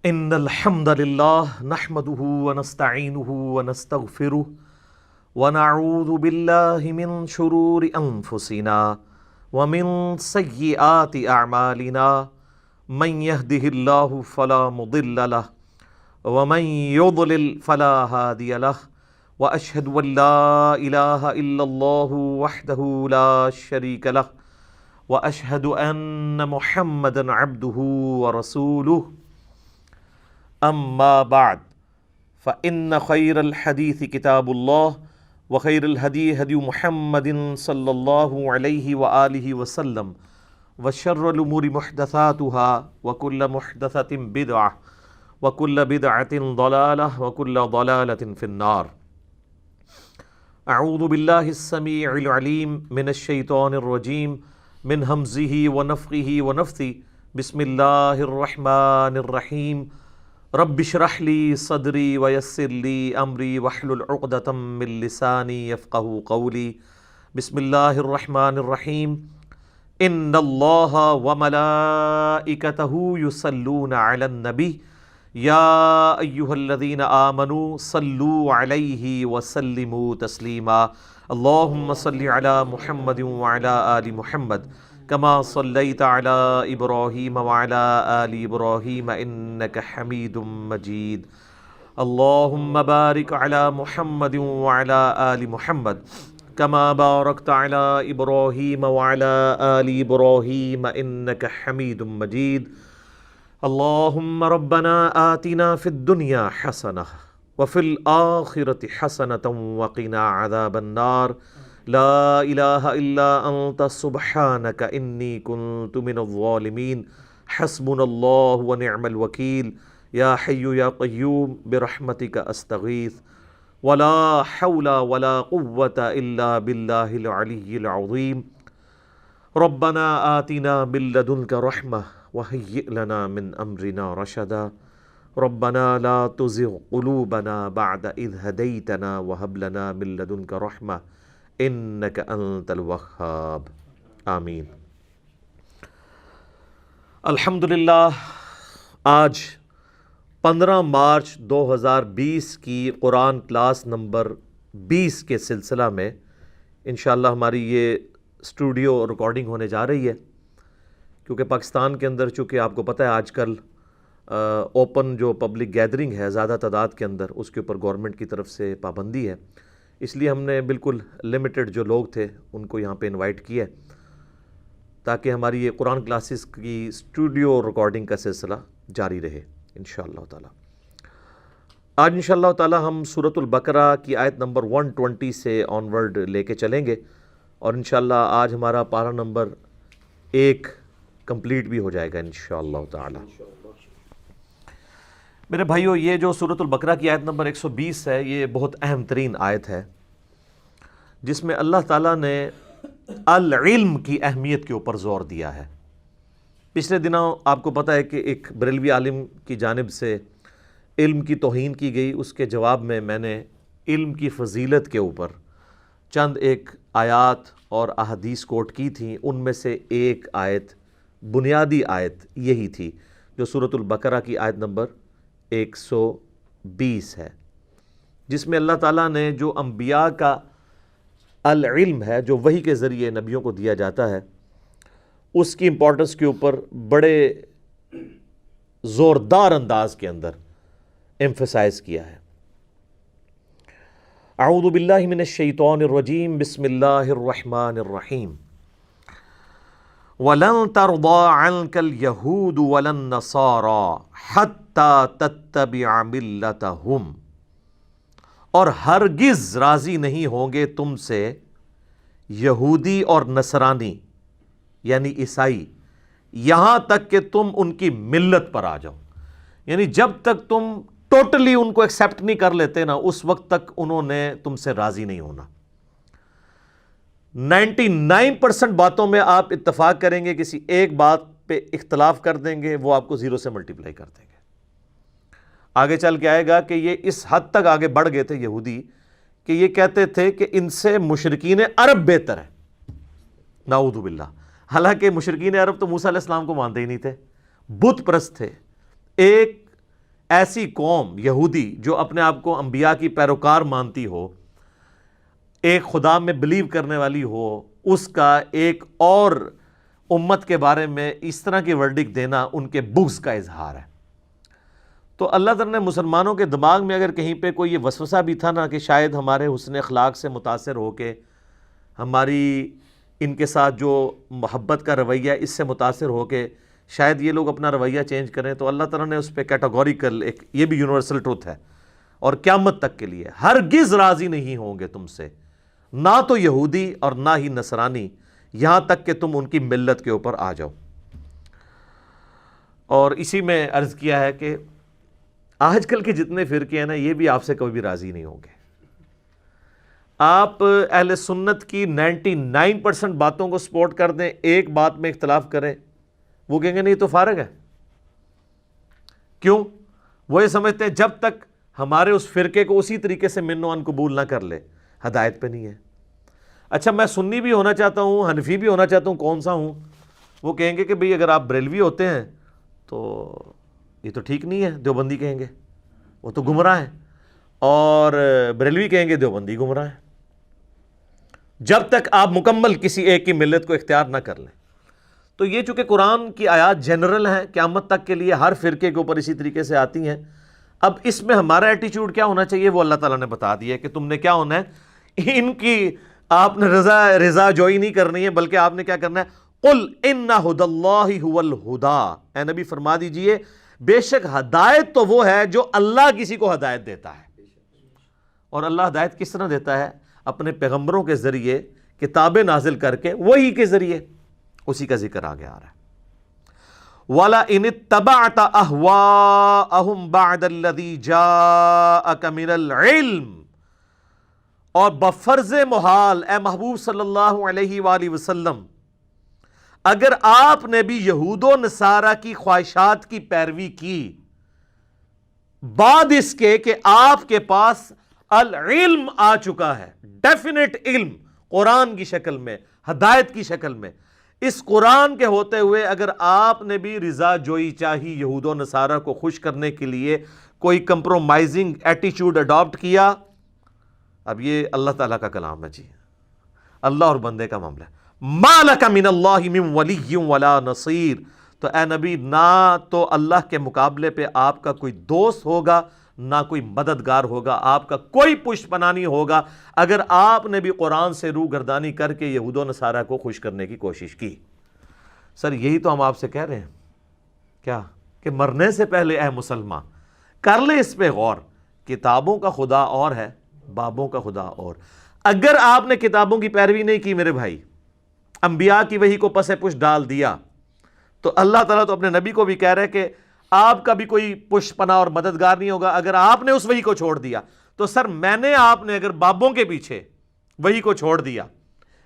ان الحمد للہ نحمده ونستعینه ونستغفره ونعوذ باللہ من شرور انفسنا ومن سیئات اعمالنا من يهده الله فلا مضل له ومن يضلل فلا هادي له واشهد ان لا اله الا الله وحده لا شريك له واشهد ان محمدا عبده ورسوله اما بعد فان خیر الحدیث کتاب اللہ وخیر الہدی ہدی محمد صلی اللہ علیہ وآلہ وسلم وشر الامور محدثاتها وکل محدثۃ بدعہ وکل بدعۃ ضلالہ وکل ضلالۃ فی النار۔ اعوذ باللہ السمیع العلیم من الشیطان الرجیم من ہمزہ ونفخہ ونفثہ بسم اللہ الرحمن الرحیم۔ رب اشرح لی صدری ویسر لی امری واحلل عقدۃ من لسانی یفقہوا قولی۔ بسم اللہ الرحمن الرحیم۔ ان اللہ وملائکتہ یصلون علی النبی یا ایہا الذین آمنوا صلوا علیہ وسلموا تسلیما۔ اللہم صل علی محمد وعلی آل محمد کما صلیت علی ابراہیم وعلی آل ابراہیم انک حمید مجید۔ اللہم بارک علی محمد وعلی آل محمد کما بارکت علی ابراہیم وعلی آل ابراہیم انک حمید مجید۔ اللہم ربنا آتنا فی الدنیا حسنہ وفی الآخرۃ حسنۃ وقنا عذاب النار۔ لا الہ الا انت سبحانک انی کنت من الظالمین۔ حسبنا اللہ ونعم الوکیل۔ یا حی یا قیوم برحمتک استغیث ولا حول ولا قوة الا باللہ العلی العظیم۔ ربنا آتنا من لدنک رحمہ وہیئ لنا من امرنا رشدا۔ ربنا لا تزغ قلوبنا بعد اذ ہدیتنا وہب لنا من لدنک رحمہ انک انت الوہاب۔ آمین۔ الحمدللہ آج 15 مارچ 2020 کی قرآن کلاس نمبر 20 کے سلسلہ میں انشاءاللہ ہماری یہ اسٹوڈیو ریکارڈنگ ہونے جا رہی ہے، کیونکہ پاکستان کے اندر چونکہ آپ کو پتہ ہے آج کل اوپن جو پبلک گیدرنگ ہے زیادہ تعداد کے اندر اس کے اوپر گورنمنٹ کی طرف سے پابندی ہے، اس لیے ہم نے بالکل لمیٹڈ جو لوگ تھے ان کو یہاں پہ انوائٹ کیا ہے تاکہ ہماری یہ قرآن کلاسز کی اسٹوڈیو ریکارڈنگ کا سلسلہ جاری رہے انشاءاللہ تعالی۔ آج انشاءاللہ تعالی ہم سورۃ البقرہ کی آیت نمبر 120 سے آنورڈ لے کے چلیں گے، اور انشاءاللہ آج ہمارا پارہ نمبر 1 کمپلیٹ بھی ہو جائے گا انشاءاللہ تعالی۔ میرے بھائیو، یہ جو سورۃ البقرہ کی آیت نمبر 120 ہے یہ بہت اہم ترین آیت ہے، جس میں اللہ تعالیٰ نے العلم کی اہمیت کے اوپر زور دیا ہے۔ پچھلے دنوں آپ کو پتہ ہے کہ ایک بریلوی عالم کی جانب سے علم کی توہین کی گئی، اس کے جواب میں میں نے علم کی فضیلت کے اوپر چند ایک آیات اور احادیث کوٹ کی تھیں۔ ان میں سے ایک آیت، بنیادی آیت یہی تھی جو سورۃ البقرہ کی آیت نمبر 120 ہے، جس میں اللہ تعالیٰ نے جو انبیاء کا العلم ہے جو وحی کے ذریعے نبیوں کو دیا جاتا ہے اس کی امپورٹنس کے اوپر بڑے زوردار انداز کے اندر ایمفسائز کیا ہے۔ اعوذ باللہ من الشیطان الرجیم، بسم اللہ الرحمن الرحیم۔ وَلَن تَرْضَىٰ عَنْكَ الْيَهُودُ وَلَا النَّصَارَىٰ حَتَّىٰ تَتَّبِعَ مِلَّتَهُمْ، اور ہرگز راضی نہیں ہوں گے تم سے یہودی اور نصرانی یعنی عیسائی، یہاں تک کہ تم ان کی ملت پر آ جاؤ۔ یعنی جب تک تم ٹوٹلی ان کو ایکسیپٹ نہیں کر لیتے نا، اس وقت تک انہوں نے تم سے راضی نہیں ہونا۔ 99% باتوں میں آپ اتفاق کریں گے، کسی ایک بات پہ اختلاف کر دیں گے، وہ آپ کو 0 سے ملٹیپلائی کر دیں گے۔ آگے چل کے آئے گا کہ یہ اس حد تک آگے بڑھ گئے تھے یہودی کہ یہ کہتے تھے کہ ان سے مشرکین عرب بہتر ہے، نعوذ باللہ۔ حالانکہ مشرکین عرب تو موسیٰ علیہ السلام کو مانتے ہی نہیں تھے، بت پرست تھے۔ ایک ایسی قوم یہودی جو اپنے آپ کو انبیاء کی پیروکار مانتی ہو، ایک خدا میں بلیو کرنے والی ہو، اس کا ایک اور امت کے بارے میں اس طرح کی ورڈکٹ دینا ان کے بغض کا اظہار ہے۔ تو اللہ تعالیٰ نے مسلمانوں کے دماغ میں اگر کہیں پہ کوئی یہ وسوسہ بھی تھا نا کہ شاید ہمارے حسن اخلاق سے متاثر ہو کے، ہماری ان کے ساتھ جو محبت کا رویہ اس سے متاثر ہو کے شاید یہ لوگ اپنا رویہ چینج کریں، تو اللہ تعالیٰ نے اس پہ کیٹاگوریکل ایک یہ بھی یونیورسل ٹروتھ ہے اور قیامت تک کے لیے ہرگز راضی نہیں ہوں گے تم سے، نہ تو یہودی اور نہ ہی نصرانی، یہاں تک کہ تم ان کی ملت کے اوپر آ جاؤ۔ اور اسی میں عرض کیا ہے کہ آج کل کے جتنے فرقے ہیں نا، یہ بھی آپ سے کبھی بھی راضی نہیں ہوں گے۔ آپ اہل سنت کی 99% باتوں کو سپورٹ کر دیں، ایک بات میں اختلاف کریں، وہ کہیں گے نہیں تو فارغ ہے۔ کیوں؟ وہ یہ سمجھتے ہیں جب تک ہمارے اس فرقے کو اسی طریقے سے من و عن قبول نہ کر لے، ہدایت پہ نہیں ہے۔ اچھا میں سنی بھی ہونا چاہتا ہوں، حنفی بھی ہونا چاہتا ہوں، کون سا ہوں؟ وہ کہیں گے کہ بھئی اگر آپ بریلوی ہوتے ہیں تو یہ تو ٹھیک نہیں ہے، دیوبندی کہیں گے وہ تو گمراہ ہیں، اور بریلوی کہیں گے دیوبندی گمراہ ہیں، جب تک آپ مکمل کسی ایک کی ملت کو اختیار نہ کر لیں۔ تو یہ چونکہ قرآن کی آیات جنرل ہیں، قیامت تک کے لیے ہر فرقے کے اوپر اسی طریقے سے آتی ہیں۔ اب اس میں ہمارا ایٹیچیوڈ کیا ہونا چاہیے وہ اللہ تعالیٰ نے بتا دیا ہے کہ تم نے کیا ہونا ہے، ان کی آپ نے رضا جوئی نہیں کرنی ہے، بلکہ آپ نے کیا کرنا ہے، قل ان ھدی اللہ ھو الھدی، اے نبی فرما دیجئے بے شک ہدایت تو وہ ہے جو اللہ کسی کو ہدایت دیتا ہے۔ اور اللہ ہدایت کس طرح دیتا ہے؟ اپنے پیغمبروں کے ذریعے، کتابیں نازل کر کے، وہی کے ذریعے، اسی کا ذکر آگے آ رہا ہے۔ وَلَئِنِ اتَّبَعْتَ أَهْوَاءَهُمْ بَعْدَ الَّذِي جَاءَكَ مِنَ الْعِلْمِ، اور بفرض محال اے محبوب صلی اللہ علیہ وآلہ وسلم، اگر آپ نے بھی یہود و نصارہ کی خواہشات کی پیروی کی بعد اس کے کہ آپ کے پاس العلم آ چکا ہے، ڈیفینیٹ علم قرآن کی شکل میں، ہدایت کی شکل میں، اس قرآن کے ہوتے ہوئے اگر آپ نے بھی رضا جوئی چاہی یہود و نصارہ کو خوش کرنے کے لیے، کوئی کمپرومائزنگ ایٹیچیوڈ اڈاپٹ کیا، اب یہ اللہ تعالیٰ کا کلام ہے جی، اللہ اور بندے کا معاملہ ہے۔ مَا لَكَ مِنَ اللَّهِ مِن وَلِيٍّ وَلَا نَصِيرٍ، تو اے نبی نہ تو اللہ کے مقابلے پہ آپ کا کوئی دوست ہوگا، نہ کوئی مددگار ہوگا، آپ کا کوئی پشت پناہ نہیں ہوگا اگر آپ نے بھی قرآن سے روح گردانی کر کے یہود و نصارہ کو خوش کرنے کی کوشش کی۔ سر یہی تو ہم آپ سے کہہ رہے ہیں، کیا کہ مرنے سے پہلے اے مسلمان کر لے اس پہ غور، کتابوں کا خدا اور ہے، بابوں کا خدا اور۔ اگر آپ نے کتابوں کی پیروی نہیں کی میرے بھائی، انبیاء کی وحی کو پس پش ڈال دیا، تو اللہ تعالیٰ تو اپنے نبی کو بھی کہہ رہے کہ آپ کا بھی کوئی پشت پناہ اور مددگار نہیں ہوگا اگر آپ نے اس وحی کو چھوڑ دیا۔ تو سر میں نے آپ نے اگر بابوں کے پیچھے وحی کو چھوڑ دیا،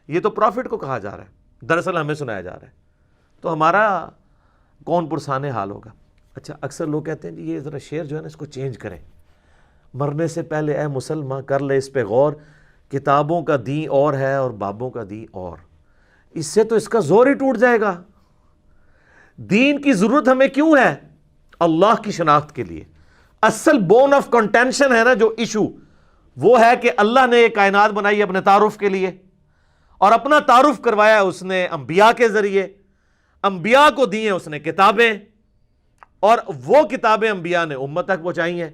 یہ تو پروفٹ کو کہا جا رہا ہے، دراصل ہمیں سنایا جا رہا ہے، تو ہمارا کون پرسان حال ہوگا۔ اچھا اکثر لوگ کہتے ہیں جی یہ ذرا شعر جو ہے نا اس کو چینج کریں، مرنے سے پہلے اے مسلمان کر لے اس پہ غور، کتابوں کا دین اور ہے اور بابوں کا دین اور، اس سے تو اس کا زور ہی ٹوٹ جائے گا۔ دین کی ضرورت ہمیں کیوں ہے؟ اللہ کی شناخت کے لیے۔ اصل بون آف کنٹینشن ہے نا جو ایشو، وہ ہے کہ اللہ نے یہ کائنات بنائی اپنے تعارف کے لیے، اور اپنا تعارف کروایا اس نے انبیاء کے ذریعے، انبیاء کو دی ہیں اس نے کتابیں، اور وہ کتابیں انبیاء نے امت تک پہنچائی ہیں۔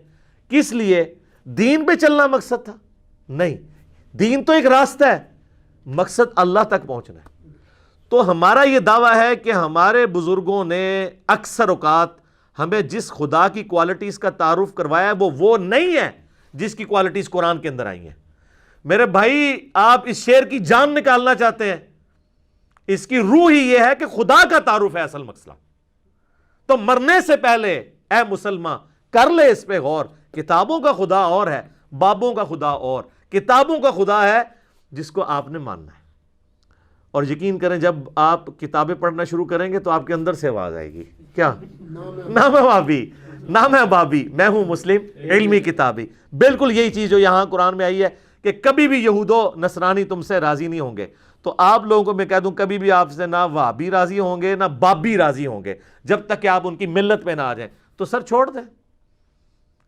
کس لیے؟ دین پہ چلنا مقصد تھا؟ نہیں، دین تو ایک راستہ ہے، مقصد اللہ تک پہنچنا ہے۔ تو ہمارا یہ دعویٰ ہے کہ ہمارے بزرگوں نے اکثر اوقات ہمیں جس خدا کی کوالٹیز کا تعارف کروایا ہے وہ نہیں ہے جس کی کوالٹیز قرآن کے اندر آئی ہیں۔ میرے بھائی آپ اس شعر کی جان نکالنا چاہتے ہیں، اس کی روح ہی یہ ہے کہ خدا کا تعارف ہے اصل مسئلہ۔ تو مرنے سے پہلے اے مسلمان کر لے اس پہ غور، کتابوں کا خدا اور ہے، بابوں کا خدا اور۔ کتابوں کا خدا ہے جس کو آپ نے ماننا ہے، اور یقین کریں جب آپ کتابیں پڑھنا شروع کریں گے تو آپ کے اندر سے آواز آئے گی، کیا نام ہے بابی، نام ہے بابی، میں ہوں مسلم علمی کتابی۔ بالکل یہی چیز جو یہاں قرآن میں آئی ہے کہ کبھی بھی یہود و نصرانی تم سے راضی نہیں ہوں گے۔ تو آپ لوگوں کو میں کہہ دوں کبھی بھی آپ سے نہ وہابی راضی ہوں گے نہ بابی راضی ہوں گے جب تک کہ آپ ان کی ملت پہ نہ آ جائیں۔ تو سر چھوڑ دیں،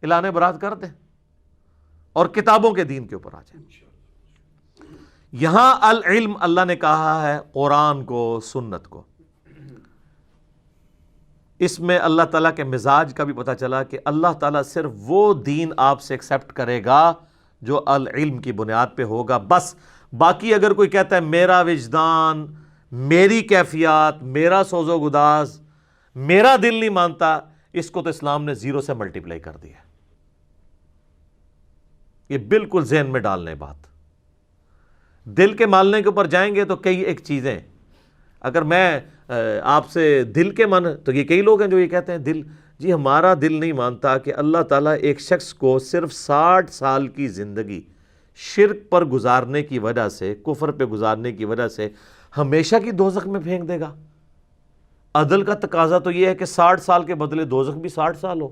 اعلان برات کر دیں اور کتابوں کے دین کے اوپر آ جائیں۔ یہاں العلم اللہ نے کہا ہے قرآن کو، سنت کو، اس میں اللہ تعالیٰ کے مزاج کا بھی پتہ چلا کہ اللہ تعالیٰ صرف وہ دین آپ سے ایکسیپٹ کرے گا جو العلم کی بنیاد پہ ہوگا، بس۔ باقی اگر کوئی کہتا ہے میرا وجدان، میری کیفیات، میرا سوز و گداز، میرا دل نہیں مانتا، اس کو تو اسلام نے 0 سے ملٹیپلائی کر دیا۔ یہ بالکل ذہن میں ڈالنے بات۔ دل کے ماننے کے اوپر جائیں گے تو کئی ایک چیزیں، اگر میں آپ سے دل کے من، تو یہ کئی لوگ ہیں جو یہ کہتے ہیں دل، جی ہمارا دل نہیں مانتا کہ اللہ تعالیٰ ایک شخص کو صرف 60 سال کی زندگی شرک پر گزارنے کی وجہ سے، کفر پہ گزارنے کی وجہ سے ہمیشہ کی دوزخ میں پھینک دے گا۔ عدل کا تقاضا تو یہ ہے کہ 60 سال کے بدلے دوزخ بھی 60 سال ہو۔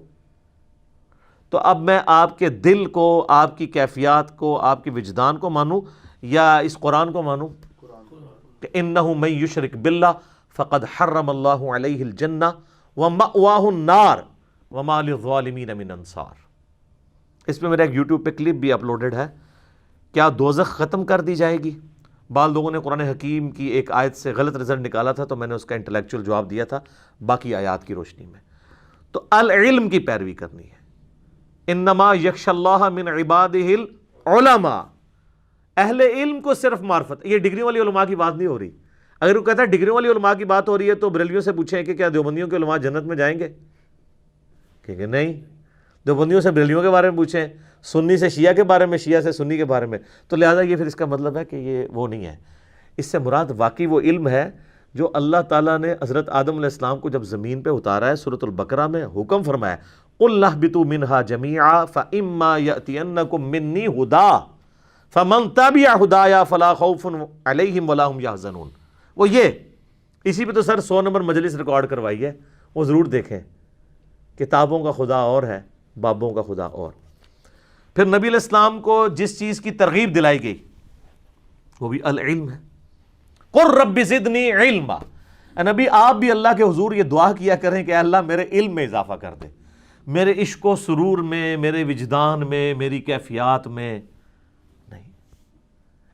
تو اب میں آپ کے دل کو، آپ کی کیفیات کو، آپ کے وجدان کو مانوں یا اس قرآن کو مانوں؟ کہ انہ من یشرک باللہ فقد حرم اللہ علیہ الجنہ ومأواہ النار وما للظالمین من انصار۔ اس پہ میرا ایک یوٹیوب پہ کلپ بھی اپلوڈڈ ہے۔ کیا دوزخ ختم کر دی جائے گی؟ بعض لوگوں نے قرآن حکیم کی ایک آیت سے غلط رزلٹ نکالا تھا، تو میں نے اس کا انٹلیکچوئل جواب دیا تھا باقی آیات کی روشنی میں۔ تو العلم کی پیروی کرنی ہے۔ انما یخشی اللہ من عبادہ العلماء، اہل علم کو صرف معرفت۔ یہ ڈگری والی علماء کی بات نہیں ہو رہی۔ اگر وہ کہتا ہے ڈگری والی علماء کی بات ہو رہی ہے تو بریلویوں سے پوچھیں کہ کیا دیوبندیوں کے علماء جنت میں جائیں گے؟ کہ نہیں۔ دیوبندیوں سے بریلویوں کے بارے میں پوچھیں، سنی سے شیعہ کے بارے میں، شیعہ سے سنی کے بارے میں، تو لہٰذا یہ پھر اس کا مطلب ہے کہ یہ وہ نہیں ہے۔ اس سے مراد واقعی وہ علم ہے جو اللہ تعالیٰ نے حضرت آدم علیہ السلام کو جب زمین پہ اتارا ہے، سورۃ البقرہ میں حکم فرمایا قُلْ اهْبِطُوا مِنْهَا جَمِيعًا فَإِمَّا يَأْتِيَنَّكُم مِّنِّي هُدًى فَمَن تَبِعَ هُدَايَ فَلَا خَوْفٌ عَلَيْهِمْ وَلَا هُمْ يَحْزَنُونَ۔ وہ یہ اسی پہ تو سر 100 نمبر مجلس ریکارڈ کروائی ہے، وہ ضرور دیکھیں۔ کتابوں کا خدا اور ہے، بابوں کا خدا اور۔ پھر نبی علیہ السلام کو جس چیز کی ترغیب دلائی گئی وہ بھی العلم ہے۔ قُل رَبِّ زِدْنِي عِلْمًا، اے نبی آپ بھی اللہ کے حضور یہ دعا کیا کریں کہ اے اللہ میرے علم میں اضافہ کر دے، میرے عشق و سرور میں، میرے وجدان میں، میری کیفیات میں نہیں۔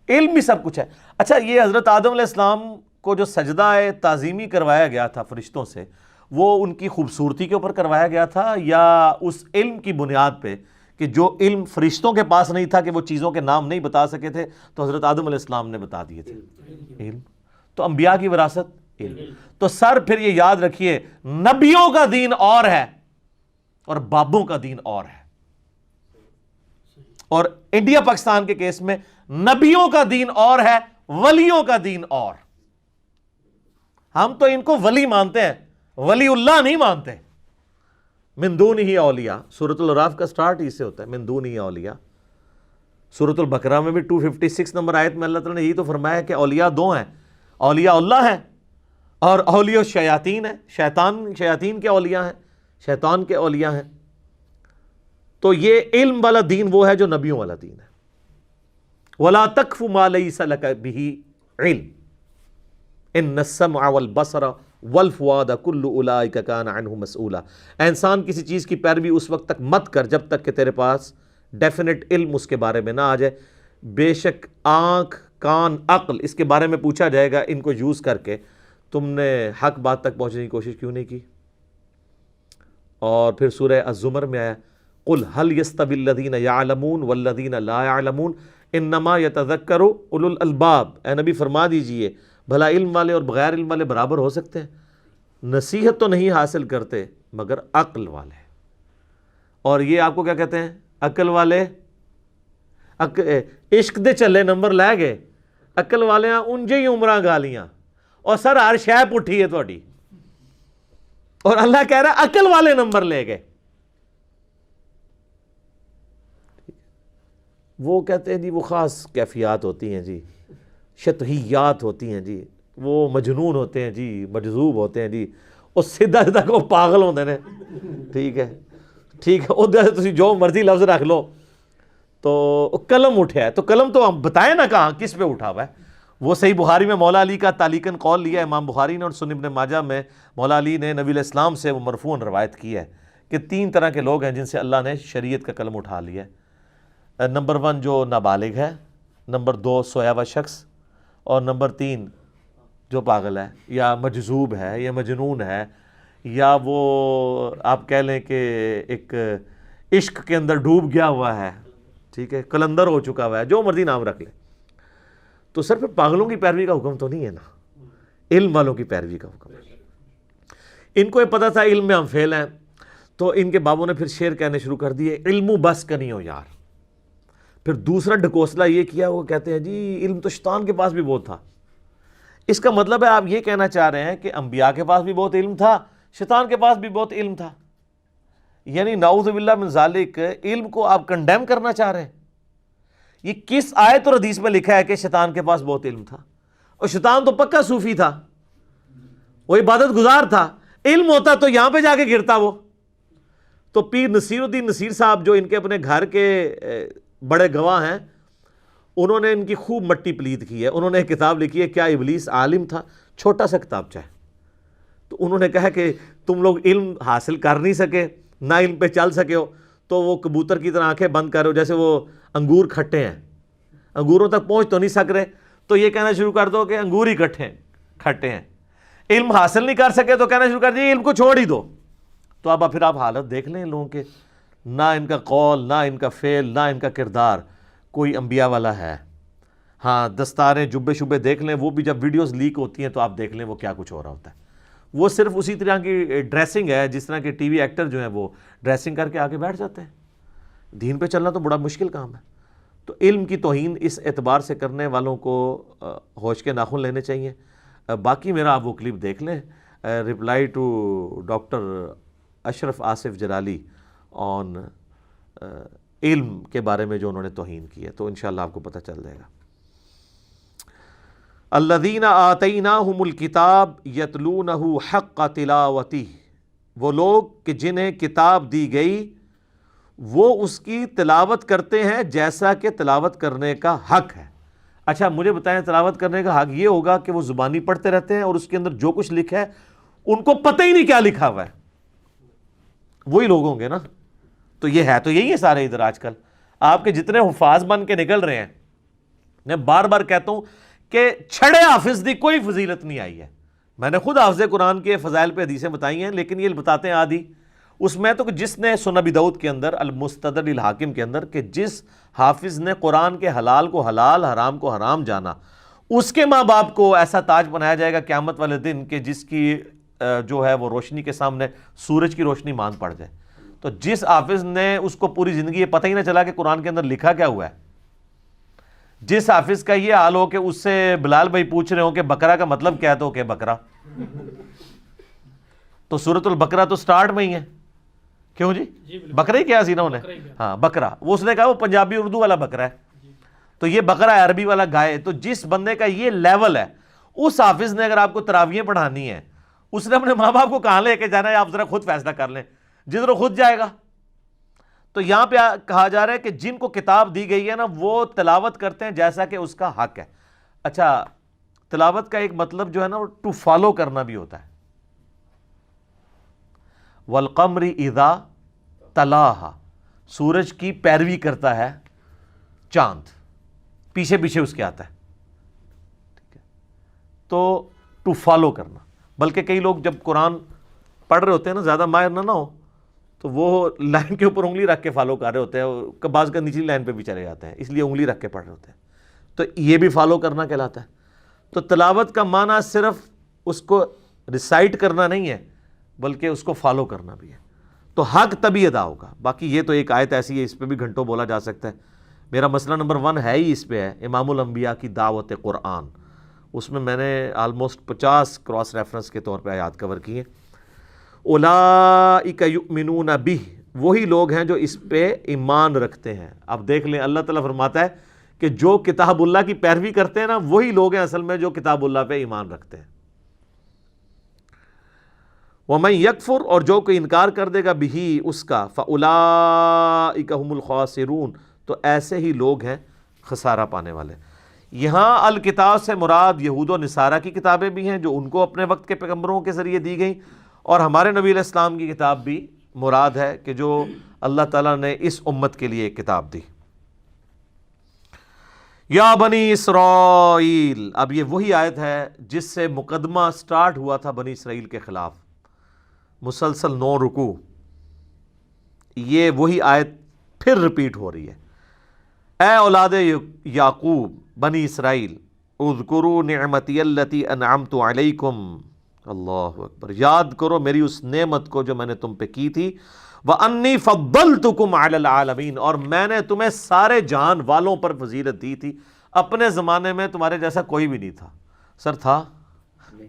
علم بھی سب کچھ ہے۔ اچھا، یہ حضرت آدم علیہ السلام کو جو سجدہ تعظیمی کروایا گیا تھا فرشتوں سے، وہ ان کی خوبصورتی کے اوپر کروایا گیا تھا یا اس علم کی بنیاد پہ کہ جو علم فرشتوں کے پاس نہیں تھا کہ وہ چیزوں کے نام نہیں بتا سکے تھے تو حضرت آدم علیہ السلام نے بتا دیے تھے؟ علم۔ تو انبیاء کی وراثت علم۔ تو سر پھر یہ یاد رکھیے، نبیوں کا دین اور ہے اور بابوں کا دین اور ہے۔ اور انڈیا پاکستان کے کیس میں نبیوں کا دین اور ہے، ولیوں کا دین اور۔ ہم تو ان کو ولی مانتے ہیں، ولی اللہ نہیں مانتے۔ من دونہ اولیاء، سورۃ الاعراف کا سٹارٹ ہی سے ہوتا ہے، من دونہ اولیاء۔ سورۃ البقرہ میں بھی 256 نمبر آیت میں اللہ تعالیٰ نے یہی تو فرمایا کہ اولیاء دو ہیں، اولیاء اللہ ہیں اور اولیاء شیاطین ہیں۔ شیاطین کے اولیاء ہیں، شیطان کے اولیاء ہیں۔ تو یہ علم والا دین وہ ہے جو نبیوں والا دین ہے۔ وَلَا تَقْفُ مَا لَيْسَ لَكَ بِهِ عِلْمٌ إِنَّ السَّمْعَ وَالْبَصَرَ وَالْفُؤَادَ كُلُّ أُولَٰئِكَ كَانَ عَنْهُ مَسْئُولًا۔ اے انسان کسی چیز کی پیروی اس وقت تک مت کر جب تک کہ تیرے پاس ڈیفینٹ علم اس کے بارے میں نہ آ جائے۔ بے شک آنکھ، کان، عقل، اس کے بارے میں پوچھا جائے گا، ان کو یوز کر کے تم نے حق بات تک پہنچنے کی کوشش کیوں نہیں کی؟ اور پھر سورہ الزمر میں آیا قُلْ هَلْ يَسْتَوِي الَّذِينَ يَعْلَمُونَ وَالَّذِينَ لَا يَعْلَمُونَ إِنَّمَا يَتَذَكَّرُ أُولُو الْأَلْبَابِ۔ اے نبی فرما دیجئے بھلا علم والے اور بغیر علم والے برابر ہو سکتے ہیں؟ نصیحت تو نہیں حاصل کرتے مگر عقل والے۔ اور یہ آپ کو کیا کہتے ہیں؟ عقل والے۔ عشق دے چلے نمبر لے گئے، عقل والے انجے ہی عمرہ گالیاں، اور سر ہر شے پٹھی ہے تہاڈی، اور اللہ کہہ رہا ہے عقل والے نمبر لے گئے۔ وہ کہتے ہیں جی وہ خاص کیفیات ہوتی ہیں جی، شطحیات ہوتی ہیں جی، وہ مجنون ہوتے ہیں جی، مجذوب ہوتے ہیں جی، وہ سیدھا سیدھا کو پاگل ہوندے نے۔ ٹھیک ہے ٹھیک ہے، ادھر تسی جو مرضی لفظ رکھ لو۔ تو قلم اٹھا ہے تو قلم تو ہم بتائیں نا کہاں کس پہ اٹھا ہوا ہے۔ وہ صحیح بخاری میں مولا علی کا تعلیقاً قول لیا ہے امام بخاری نے، اور سنن ابن ماجہ میں مولا علی نے نبی علیہ السلام سے وہ مرفوعاً روایت کی ہے کہ 3 طرح کے لوگ ہیں جن سے اللہ نے شریعت کا قلم اٹھا لیا ہے۔ نمبر 1 جو نابالغ ہے، نمبر 2 سویا ہوا شخص، اور نمبر 3 جو پاگل ہے یا مجذوب ہے یا مجنون ہے، یا وہ آپ کہہ لیں کہ ایک عشق کے اندر ڈوب گیا ہوا ہے، ٹھیک ہے، قلندر ہو چکا ہوا ہے، جو مرضی نام رکھ لے۔ تو صرف پاگلوں کی پیروی کا حکم تو نہیں ہے نا، علم والوں کی پیروی کا حکم ہے۔ ان کو یہ پتہ تھا علم میں ہم فیل ہیں، تو ان کے بابوں نے پھر شعر کہنے شروع کر دیے، علم بس کا نہیں ہو یار۔ پھر دوسرا ڈھکوسلا یہ کیا، وہ کہتے ہیں جی علم تو شیطان کے پاس بھی بہت تھا۔ اس کا مطلب ہے آپ یہ کہنا چاہ رہے ہیں کہ انبیاء کے پاس بھی بہت علم تھا، شیطان کے پاس بھی بہت علم تھا، یعنی نعوذ باللہ من ذالک علم کو آپ کنڈیم کرنا چاہ رہے ہیں۔ یہ کس آیت اور حدیث میں لکھا ہے کہ شیطان کے پاس بہت علم تھا؟ اور شیطان تو پکا صوفی تھا، وہ عبادت گزار تھا، علم ہوتا تو یہاں پہ جا کے گرتا وہ۔ تو پیر نصیر الدین نصیر صاحب جو ان کے اپنے گھر کے بڑے گواہ ہیں، انہوں نے ان کی خوب مٹی پلید کی ہے۔ انہوں نے ایک کتاب لکھی ہے، کیا ابلیس عالم تھا، چھوٹا سا کتابچہ ہے۔ تو انہوں نے کہا کہ تم لوگ علم حاصل کر نہیں سکے، نہ علم پہ چل سکے ہو، تو وہ کبوتر کی طرح آنکھیں بند کرو، جیسے وہ انگور کھٹے ہیں، انگوروں تک پہنچ تو نہیں سک رہے، تو یہ کہنا شروع کر دو کہ انگور ہی کھٹے ہیں۔ علم حاصل نہیں کر سکے تو کہنا شروع کر دیا علم کو چھوڑ ہی دو۔ تو اب پھر آپ حالت دیکھ لیں لوگوں کے، نہ ان کا قول، نہ ان کا فعل، نہ ان کا کردار کوئی انبیاء والا ہے۔ ہاں دستاریں جبے شبے دیکھ لیں، وہ بھی جب ویڈیوز لیک ہوتی ہیں تو آپ دیکھ لیں وہ کیا کچھ ہو رہا ہوتا ہے۔ وہ صرف اسی طرح کی ڈریسنگ ہے جس طرح کے ٹی وی ایکٹر جو ہیں وہ ڈریسنگ کر کے آگے بیٹھ جاتے ہیں۔ دین پہ چلنا تو بڑا مشکل کام ہے۔ تو علم کی توہین اس اعتبار سے کرنے والوں کو ہوش کے ناخن لینے چاہیے۔ باقی میرا آپ وہ کلپ دیکھ لیں، رپلائی ٹو ڈاکٹر اشرف آصف جلالی آن علم کے بارے میں جو انہوں نے توہین کی ہے، تو انشاءاللہ آپ کو پتہ چل جائے گا۔ الذین آتیناہم الکتاب یتلونہ حق تلاوتہ، وہ لوگ کہ جنہیں کتاب دی گئی وہ اس کی تلاوت کرتے ہیں جیسا کہ تلاوت کرنے کا حق ہے۔ اچھا مجھے بتائیں، تلاوت کرنے کا حق یہ ہوگا کہ وہ زبانی پڑھتے رہتے ہیں اور اس کے اندر جو کچھ لکھا ہے ان کو پتہ ہی نہیں کیا لکھا ہوا ہے؟ وہی لوگ ہوں گے نا۔ تو یہ ہے تو یہی ہے سارے ادھر آج کل آپ کے جتنے حفاظ بن کے نکل رہے ہیں۔ میں بار بار کہتا ہوں کہ چھڑے حافظ دی کوئی فضیلت نہیں آئی ہے۔ میں نے خود حافظ قرآن کے فضائل پہ حدیثیں بتائی ہیں، لیکن یہ بتاتے ہیں آدھی اس میں تو کہ جس نے سنن ابی داؤد کے اندر المستدرک للحاکم کے اندر کہ جس حافظ نے قرآن کے حلال کو حلال حرام کو حرام جانا، اس کے ماں باپ کو ایسا تاج بنایا جائے گا قیامت والے دن کہ جس کی جو ہے وہ روشنی کے سامنے سورج کی روشنی مان پڑ جائے۔ تو جس حافظ نے اس کو پوری زندگی یہ پتہ ہی نہ چلا کہ قرآن کے اندر لکھا کیا ہوا ہے، جس حافظ کا یہ حال ہو کہ اس سے بلال بھائی پوچھ رہے ہوں کہ بقرہ کا مطلب کیا ہے، تو کہ بقرہ تو سورۃ البقرہ تو سٹارٹ میں ہی ہے، کیوں جی بقرہ ہی کیا سی نا انہیں، ہاں بقرہ، وہ اس نے کہا وہ پنجابی اردو والا بقرہ ہے، تو یہ بقرہ ہے عربی والا گائے۔ تو جس بندے کا یہ لیول ہے، اس حافظ نے اگر آپ کو تراویحیں پڑھانی ہے، اس نے اپنے ماں باپ کو کہاں لے کے جانا ہے، آپ ذرا خود فیصلہ کر لیں، جدھر خود جائے گا۔ تو یہاں پہ کہا جا رہا ہے کہ جن کو کتاب دی گئی ہے نا وہ تلاوت کرتے ہیں جیسا کہ اس کا حق ہے۔ اچھا تلاوت کا ایک مطلب جو ہے نا وہ ٹو فالو کرنا بھی ہوتا ہے۔ والقمر اذا تلاہا، سورج کی پیروی کرتا ہے چاند، پیچھے پیچھے اس کے آتا ہے، ٹھیک ہے، تو ٹو فالو کرنا۔ بلکہ کئی لوگ جب قرآن پڑھ رہے ہوتے ہیں نا، زیادہ ماہر نہ ہو تو وہ لائن کے اوپر انگلی رکھ کے فالو کر رہے ہوتے ہیں، بعض کا نچلی لائن پہ بھی چلے جاتے ہیں، اس لیے انگلی رکھ کے پڑھ رہے ہوتے ہیں، تو یہ بھی فالو کرنا کہلاتا ہے۔ تو تلاوت کا معنی صرف اس کو ریسائٹ کرنا نہیں ہے بلکہ اس کو فالو کرنا بھی ہے، تو حق تبھی ادا ہوگا۔ باقی یہ تو ایک آیت ایسی ہے، اس پہ بھی گھنٹوں بولا جا سکتا ہے۔ میرا مسئلہ نمبر 1 ہے ہی اس پہ ہے، امام الانبیاء کی دعوت قرآن، اس میں میں نے آلموسٹ 50 کراس ریفرنس کے طور پہ آیات کور کی ہیں۔ اولئک یؤمنون بہ، وہی لوگ ہیں جو اس پہ ایمان رکھتے ہیں۔ اب دیکھ لیں اللہ تعالیٰ فرماتا ہے کہ جو کتاب اللہ کی پیروی کرتے ہیں نا وہی لوگ ہیں اصل میں جو کتاب اللہ پہ ایمان رکھتے ہیں۔ وَمَن یکفر، اور جو کوئی انکار کر دے گا بہ اس کا، فَأُولَئِکَ هُمُ الْخَاسِرُونَ، تو ایسے ہی لوگ ہیں خسارہ پانے والے۔ یہاں الکتاب سے مراد یہود و نصارہ کی کتابیں بھی ہیں جو ان کو اپنے وقت کے پیغمبروں کے ذریعے دی گئیں، اور ہمارے نبی علیہ السلام کی کتاب بھی مراد ہے کہ جو اللہ تعالیٰ نے اس امت کے لیے ایک کتاب دی. یا بنی اسرائیل، اب یہ وہی آیت ہے جس سے مقدمہ سٹارٹ ہوا تھا بنی اسرائیل کے خلاف، مسلسل 9 رکوع. یہ وہی آیت پھر ریپیٹ ہو رہی ہے. اے اولاد یعقوب بنی اسرائیل، اذکروا نعمتی التی انعمت علیکم، اللہ اکبر، یاد کرو میری اس نعمت کو جو میں نے تم پہ کی تھی. وَأَنِّي فَضَّلْتُكُمْ عَلَى الْعَالَمِينَ، اور میں نے تمہیں سارے جہان والوں پر فضیلت دی تھی. اپنے زمانے میں تمہارے جیسا کوئی بھی نہیں تھا. سر تھا؟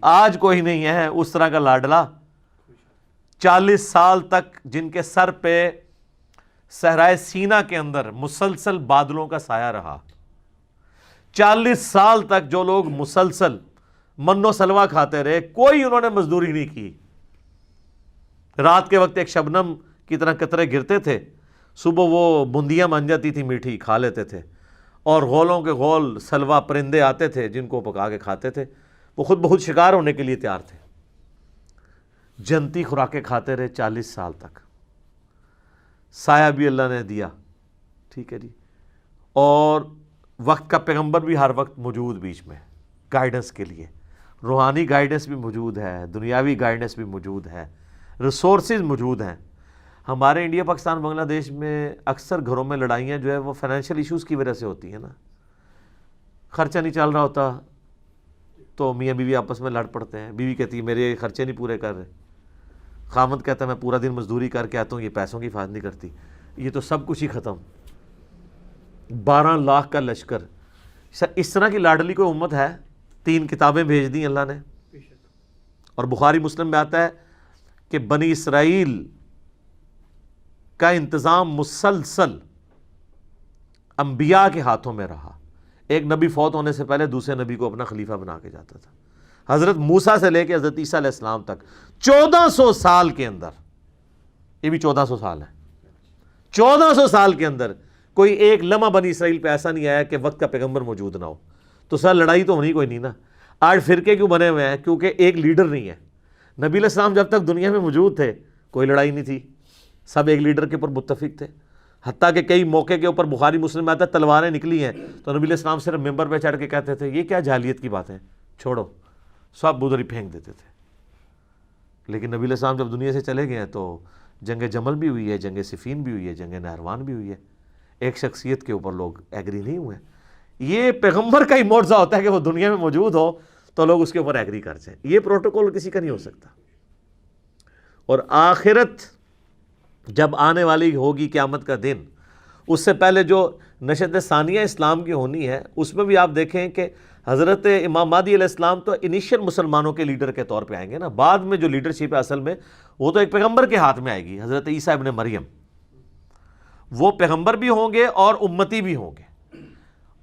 آج کوئی نہیں ہے اس طرح کا لاڈلا. 40 سال تک جن کے سر پہ صحرائے سینا کے اندر مسلسل بادلوں کا سایہ رہا، 40 سال تک جو لوگ مسلسل من و سلوہ کھاتے رہے، کوئی انہوں نے مزدوری نہیں کی. رات کے وقت ایک شبنم کی طرح قطرے گرتے تھے، صبح وہ بندیاں بن جاتی تھی میٹھی، کھا لیتے تھے. اور غولوں کے غول سلوہ پرندے آتے تھے جن کو پکا کے کھاتے تھے. وہ خود بخود شکار ہونے کے لیے تیار تھے. جنتی خوراکیں کھاتے رہے 40 سال تک. سایہ بھی اللہ نے دیا، ٹھیک ہے جی، اور وقت کا پیغمبر بھی ہر وقت موجود بیچ میں گائیڈنس کے لیے. روحانی گائیڈنس بھی موجود ہے، دنیاوی گائیڈنس بھی موجود ہے، ریسورسز موجود ہیں. ہمارے انڈیا پاکستان بنگلہ دیش میں اکثر گھروں میں لڑائیاں جو ہے وہ فائنینشیل ایشوز کی وجہ سے ہوتی ہیں نا. خرچہ نہیں چل رہا ہوتا تو میاں بیوی آپس میں لڑ پڑتے ہیں. بیوی کہتی ہے میرے خرچے نہیں پورے کر رہے، خامد کہتا ہے میں پورا دن مزدوری کر کے آتا ہوں، یہ پیسوں کی حفاظت نہیں کرتی. یہ تو سب کچھ ہی ختم. 12 لاکھ کا لشکر. اس طرح کی لاڈلی کوئی امت ہے؟ 3 کتابیں بھیج دیں اللہ نے. اور بخاری مسلم میں آتا ہے کہ بنی اسرائیل کا انتظام مسلسل انبیاء کے ہاتھوں میں رہا. ایک نبی فوت ہونے سے پہلے دوسرے نبی کو اپنا خلیفہ بنا کے جاتا تھا. حضرت موسیٰ سے لے کے حضرت عیسیٰ علیہ السلام تک 1400 سال کے اندر، یہ بھی 1400 سال ہے، 1400 سال کے اندر کوئی ایک لمحہ بنی اسرائیل پہ ایسا نہیں آیا کہ وقت کا پیغمبر موجود نہ ہو. تو سر لڑائی تو ہونی کوئی نہیں نا. آج فرقے کیوں بنے ہوئے ہیں؟ کیونکہ ایک لیڈر نہیں ہے. نبی علیہ السلام جب تک دنیا میں موجود تھے کوئی لڑائی نہیں تھی، سب ایک لیڈر کے اوپر متفق تھے. حتیٰ کہ کئی موقع کے اوپر بخاری مسلم میں آتا ہے تلواریں نکلی ہیں تو نبی علیہ السلام صرف ممبر پہ چڑھ کے کہتے تھے یہ کیا جاہلیت کی باتیں، چھوڑو، سب ادھر ہی پھینک دیتے تھے. لیکن نبی علیہ السلام جب دنیا سے چلے گئے ہیں تو جنگ جمل بھی ہوئی ہے، جنگ صفین بھی ہوئی ہے، جنگ نہروان بھی ہوئی ہے. ایک شخصیت کے اوپر لوگ ایگری نہیں ہوئے. یہ پیغمبر کا ہی معجزہ ہوتا ہے کہ وہ دنیا میں موجود ہو تو لوگ اس کے اوپر ایگری کر جائیں. یہ پروٹوکول کسی کا نہیں ہو سکتا. اور آخرت جب آنے والی ہوگی قیامت کا دن، اس سے پہلے جو نشست ثانیہ اسلام کی ہونی ہے اس میں بھی آپ دیکھیں کہ حضرت امام مہدی علیہ السلام تو انیشیل مسلمانوں کے لیڈر کے طور پہ آئیں گے نا. بعد میں جو لیڈرشپ ہے اصل میں وہ تو ایک پیغمبر کے ہاتھ میں آئے گی. حضرت عیسیٰ ابن مریم وہ پیغمبر بھی ہوں گے اور امتی بھی ہوں گے،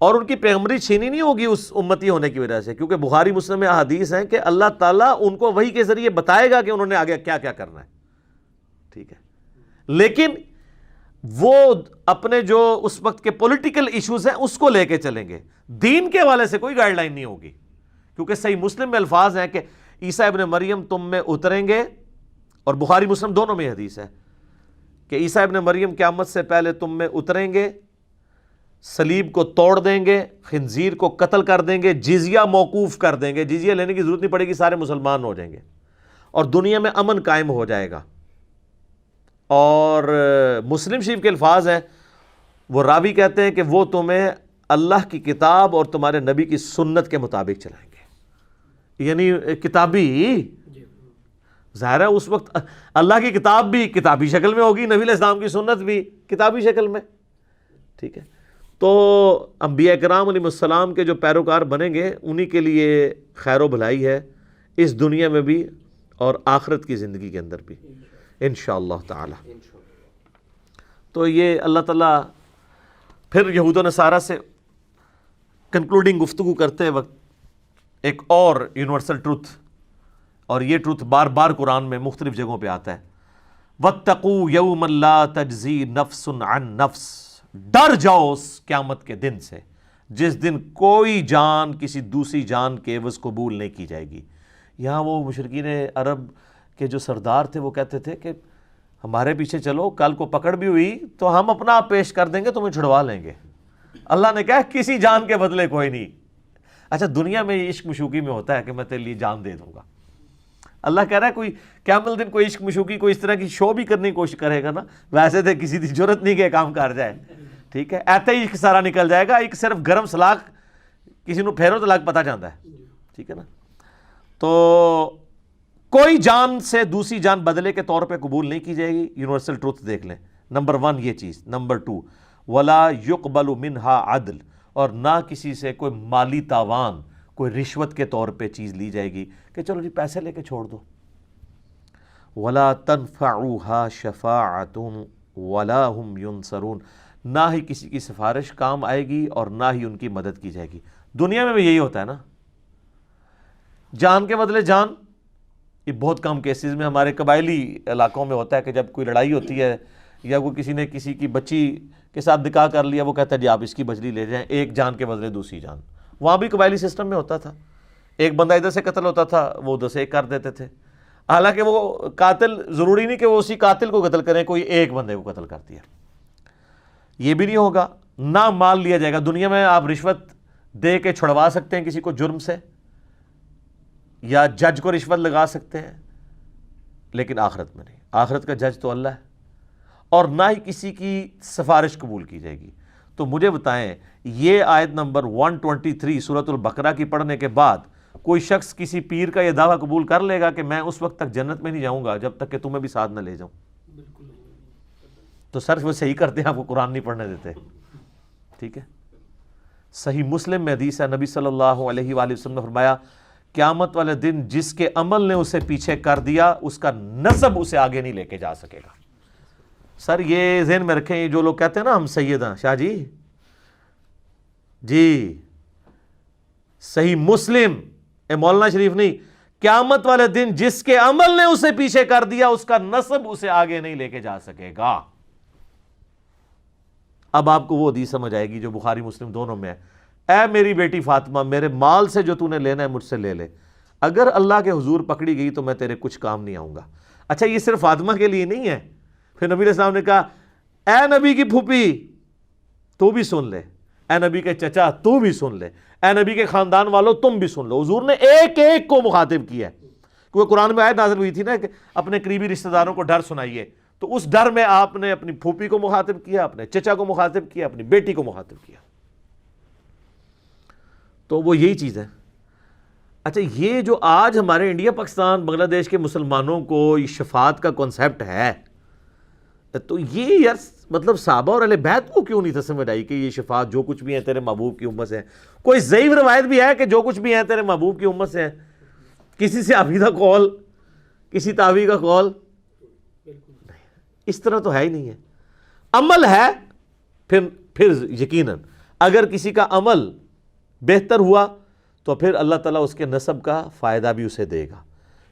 اور ان کی پیغمبری چھینی نہیں ہوگی اس امتی ہونے کی وجہ سے، کیونکہ بخاری مسلم میں احادیث ہیں کہ اللہ تعالیٰ ان کو وحی کے ذریعے بتائے گا کہ انہوں نے آگے کیا کیا کرنا ہے. ٹھیک ہے، لیکن وہ اپنے جو اس وقت کے پولیٹیکل ایشوز ہیں اس کو لے کے چلیں گے. دین کے حوالے سے کوئی گائیڈ لائن نہیں ہوگی، کیونکہ صحیح مسلم میں الفاظ ہیں کہ عیسیٰ ابن مریم تم میں اتریں گے، اور بخاری مسلم دونوں میں حدیث ہے کہ عیسیٰ ابن مریم قیامت سے پہلے تم میں اتریں گے، صلیب کو توڑ دیں گے، خنزیر کو قتل کر دیں گے، جزیہ موقوف کر دیں گے، جزیہ لینے کی ضرورت نہیں پڑے گی، سارے مسلمان ہو جائیں گے اور دنیا میں امن قائم ہو جائے گا. اور مسلم شریف کے الفاظ ہیں، وہ راوی کہتے ہیں کہ وہ تمہیں اللہ کی کتاب اور تمہارے نبی کی سنت کے مطابق چلائیں گے. یعنی کتابی، ظاہر ہے اس وقت اللہ کی کتاب بھی کتابی شکل میں ہوگی، نبی علیہ السلام کی سنت بھی کتابی شکل میں. ٹھیک ہے، تو انبیاء کرام علیہ السلام کے جو پیروکار بنیں گے انہی کے لیے خیر و بھلائی ہے اس دنیا میں بھی اور آخرت کی زندگی کے اندر بھی انشاءاللہ تعالی. تو یہ اللہ تعالیٰ پھر یہود و نصارہ سے کنکلوڈنگ گفتگو کرتے وقت ایک اور یونیورسل ٹروتھ، اور یہ ٹروتھ بار بار قرآن میں مختلف جگہوں پہ آتا ہے، وَاتَّقُوا يَوْمًا لَا تَجْزِي نَفْسٌ عَن نَفْسٍ، ڈر جاؤ اس قیامت کے دن سے جس دن کوئی جان کسی دوسری جان کے عوض قبول نہیں کی جائے گی. یہاں وہ مشرکین عرب کے جو سردار تھے وہ کہتے تھے کہ ہمارے پیچھے چلو، کل کو پکڑ بھی ہوئی تو ہم اپنا آپ پیش کر دیں گے، تمہیں چھڑوا لیں گے۔ اللہ نے کہا کسی جان کے بدلے کوئی نہیں۔ اچھا دنیا میں یہ عشق مشوقی میں ہوتا ہے کہ میں تیرے لیے جان دے دوں گا، اللہ کہہ رہا ہے کوئی قیامت دن کوئی عشق مشوقی کوئی اس طرح کی شو بھی کرنے کی کوشش کرے گا نا، ویسے تو کسی کی ضرورت نہیں کہ کام کر جائے، ٹھیک ہے، ایسے ہی عشق سارا نکل جائے گا، ایک صرف گرم سلاق کسی نو پھیرو تو لگ پتہ جاتا ہے، ٹھیک ہے نا۔ تو کوئی جان سے دوسری جان بدلے کے طور پہ قبول نہیں کی جائے گی، یونیورسل ٹروتھ دیکھ لیں، نمبر 1 یہ چیز۔ نمبر 2 ولا يقبل منها عدل، اور نہ کسی سے کوئی مالی تاوان، کوئی رشوت کے طور پہ چیز لی جائے گی کہ چلو جی پیسے لے کے چھوڑ دو۔ ولا تنفعها شفاعة ولا هم ينصرون، نہ ہی کسی کی سفارش کام آئے گی اور نہ ہی ان کی مدد کی جائے گی۔ دنیا میں بھی یہی ہوتا ہے نا، جان کے بدلے جان۔ یہ بہت کم کیسز میں ہمارے قبائلی علاقوں میں ہوتا ہے کہ جب کوئی لڑائی ہوتی ہے یا کوئی کسی نے کسی کی بچی کے ساتھ نکاح کر لیا، وہ کہتا ہے جی آپ اس کی بجلی لے جائیں، ایک جان کے بدلے دوسری جان۔ وہاں بھی قبائلی سسٹم میں ہوتا تھا، ایک بندہ ادھر سے قتل ہوتا تھا، وہ ادھر سے ایک کر دیتے تھے، حالانکہ وہ قاتل ضروری نہیں کہ وہ اسی قاتل کو قتل کریں، کوئی ایک بندے کو قتل کر دیا۔ یہ بھی نہیں ہوگا، نہ مال لیا جائے گا۔ دنیا میں آپ رشوت دے کے چھڑوا سکتے ہیں کسی کو جرم سے، یا جج کو رشوت لگا سکتے ہیں، لیکن آخرت میں نہیں، آخرت کا جج تو اللہ ہے، اور نہ ہی کسی کی سفارش قبول کی جائے گی۔ تو مجھے بتائیں یہ آیت نمبر 123 سورۃ البقرہ کی پڑھنے کے بعد کوئی شخص کسی پیر کا یہ دعویٰ قبول کر لے گا کہ میں اس وقت تک جنت میں نہیں جاؤں گا جب تک کہ تمہیں بھی ساتھ نہ لے جاؤں؟ تو سر وہ صحیح کرتے ہیں، آپ کو قرآن نہیں پڑھنے دیتے، ٹھیک ہے۔ صحیح مسلم میں حدیث ہے، نبی صلی اللہ علیہ وآلہ وسلم نے فرمایا قیامت والے دن جس کے عمل نے اسے پیچھے کر دیا اس کا نسب اسے آگے نہیں لے کے جا سکے گا۔ سر یہ ذہن میں رکھیں، یہ جو لوگ کہتے ہیں نا ہم سید ہیں، شاہ جی صحیح مسلم مولانا شریف نہیں، قیامت والے دن جس کے عمل نے اسے پیچھے کر دیا اس کا نسب اسے آگے نہیں لے کے جا سکے گا۔ اب آپ کو وہ حدیث سمجھ آئے گی جو بخاری مسلم دونوں میں ہے، اے میری بیٹی فاطمہ میرے مال سے جو تو نے لینا ہے مجھ سے لے لے، اگر اللہ کے حضور پکڑی گئی تو میں تیرے کچھ کام نہیں آؤں گا۔ اچھا یہ صرف فاطمہ کے لیے نہیں ہے، پھر نبی علیہ السلام نے کہا اے نبی کی پھوپھی تو بھی سن لے، اے نبی کے چچا تو بھی سن لے، اے نبی کے خاندان والوں تم بھی سن لو۔ حضور نے ایک ایک کو مخاطب کیا ہے، کیونکہ قرآن میں آیت نازل ہوئی تھی نا کہ اپنے قریبی رشتہ داروں کو ڈر سنائیے، تو اس ڈر میں آپ نے اپنی پھوپھی کو مخاطب کیا، اپنے چچا کو مخاطب کیا، اپنی بیٹی کو مخاطب کیا۔ تو وہ یہی چیز ہے۔ اچھا یہ جو آج ہمارے انڈیا پاکستان بنگلہ دیش کے مسلمانوں کو یہ شفاعت کا کنسیپٹ ہے، تو یہ یار مطلب صحابہ اور اہل بیت کو کیوں نہیں تھا سمجھ آئی کہ یہ شفاعت جو کچھ بھی ہے تیرے محبوب کی امت سے ہے؟ کوئی ضعیف روایت بھی ہے کہ جو کچھ بھی ہے تیرے محبوب کی امت سے ہے؟ کسی سے عقیدہ قول، کسی تابعی کا قول، اس طرح تو ہے ہی نہیں ہے۔ عمل ہے پھر یقیناً اگر کسی کا عمل بہتر ہوا تو پھر اللہ تعالیٰ اس کے نسب کا فائدہ بھی اسے دے گا۔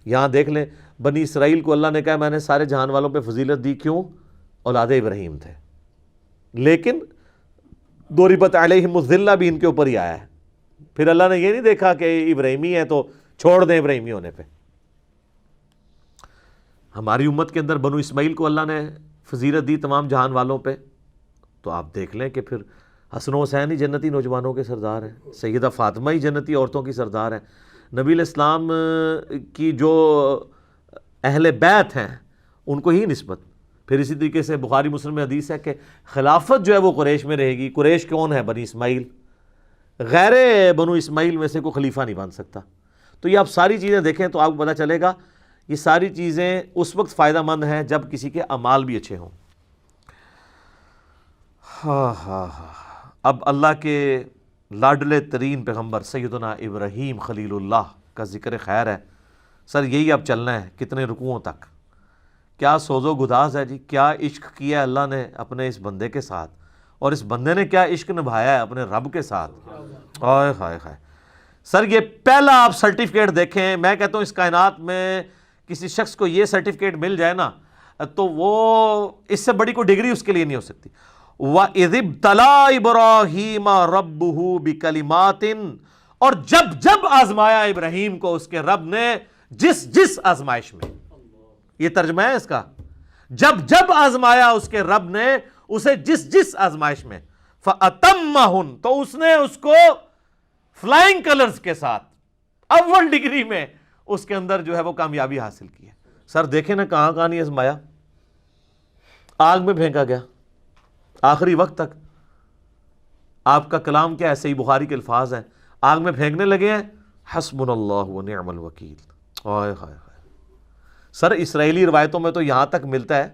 یہاں دیکھ لیں بنی اسرائیل کو اللہ نے کہا میں نے سارے جہان والوں پہ فضیلت دی، کیوں؟ اولاد ابراہیم تھے، لیکن ضربت علیہم الذلہ بھی ان کے اوپر ہی آیا ہے۔ پھر اللہ نے یہ نہیں دیکھا کہ ابراہیمی ہے تو چھوڑ دیں ابراہیمی ہونے پہ۔ ہماری امت کے اندر بنو اسماعیل کو اللہ نے فضیلت دی تمام جہان والوں پہ، تو آپ دیکھ لیں کہ پھر حسن و حسین ہی جنتی نوجوانوں کے سردار ہیں، سیدہ فاطمہ ہی جنتی عورتوں کی سردار ہیں، نبی علیہ السلام کی جو اہل بیت ہیں ان کو ہی نسبت۔ پھر اسی طریقے سے بخاری مسلم میں حدیث ہے کہ خلافت جو ہے وہ قریش میں رہے گی۔ قریش کون ہے؟ بنی اسماعیل، غیر بنو اسماعیل میں سے کوئی خلیفہ نہیں بن سکتا۔ تو یہ آپ ساری چیزیں دیکھیں تو آپ کو پتہ چلے گا یہ ساری چیزیں اس وقت فائدہ مند ہیں جب کسی کے اعمال بھی اچھے ہوں۔ اب اللہ کے لاڈلے ترین پیغمبر سیدنا ابراہیم خلیل اللہ کا ذکر خیر ہے۔ سر یہی اب چلنا ہے کتنے رکوعوں تک؟ کیا سوز و گداز ہے جی، کیا عشق کیا اللہ نے اپنے اس بندے کے ساتھ، اور اس بندے نے کیا عشق نبھایا ہے اپنے رب کے ساتھ۔ ہائے ہائے ہائے سر یہ پہلا آپ سرٹیفکیٹ دیکھیں، میں کہتا ہوں اس کائنات میں کسی شخص کو یہ سرٹیفکیٹ مل جائے نا تو وہ اس سے بڑی کوئی ڈگری اس کے لیے نہیں ہو سکتی۔ وَإِذِ ابْتَلَىٰ إِبْرَاهِيمَ رَبُّهُ بِكَلِمَاتٍ، اور جب آزمایا ابراہیم کو اس کے رب نے جس آزمائش میں، یہ ترجمہ ہے اس کا، جب آزمایا اس کے رب نے اسے جس آزمائش میں، فَأَتَمَّهُنْ، تو اس نے اس کو فلائنگ کلرز کے ساتھ اول ڈگری میں اس کے اندر جو ہے وہ کامیابی حاصل کی ہے۔ سر دیکھیں نا کہاں نہیں آزمایا، آگ میں پھینکا گیا آخری وقت تک۔ آپ کا کلام کیا ہے؟ صحیح بخاری کے الفاظ ہیں، آگ میں پھینکنے لگے ہیں، حسبنا اللہ ونعم الوکیل۔ ہائے ہائے ہائے۔ سر اسرائیلی روایتوں میں تو یہاں تک ملتا ہے،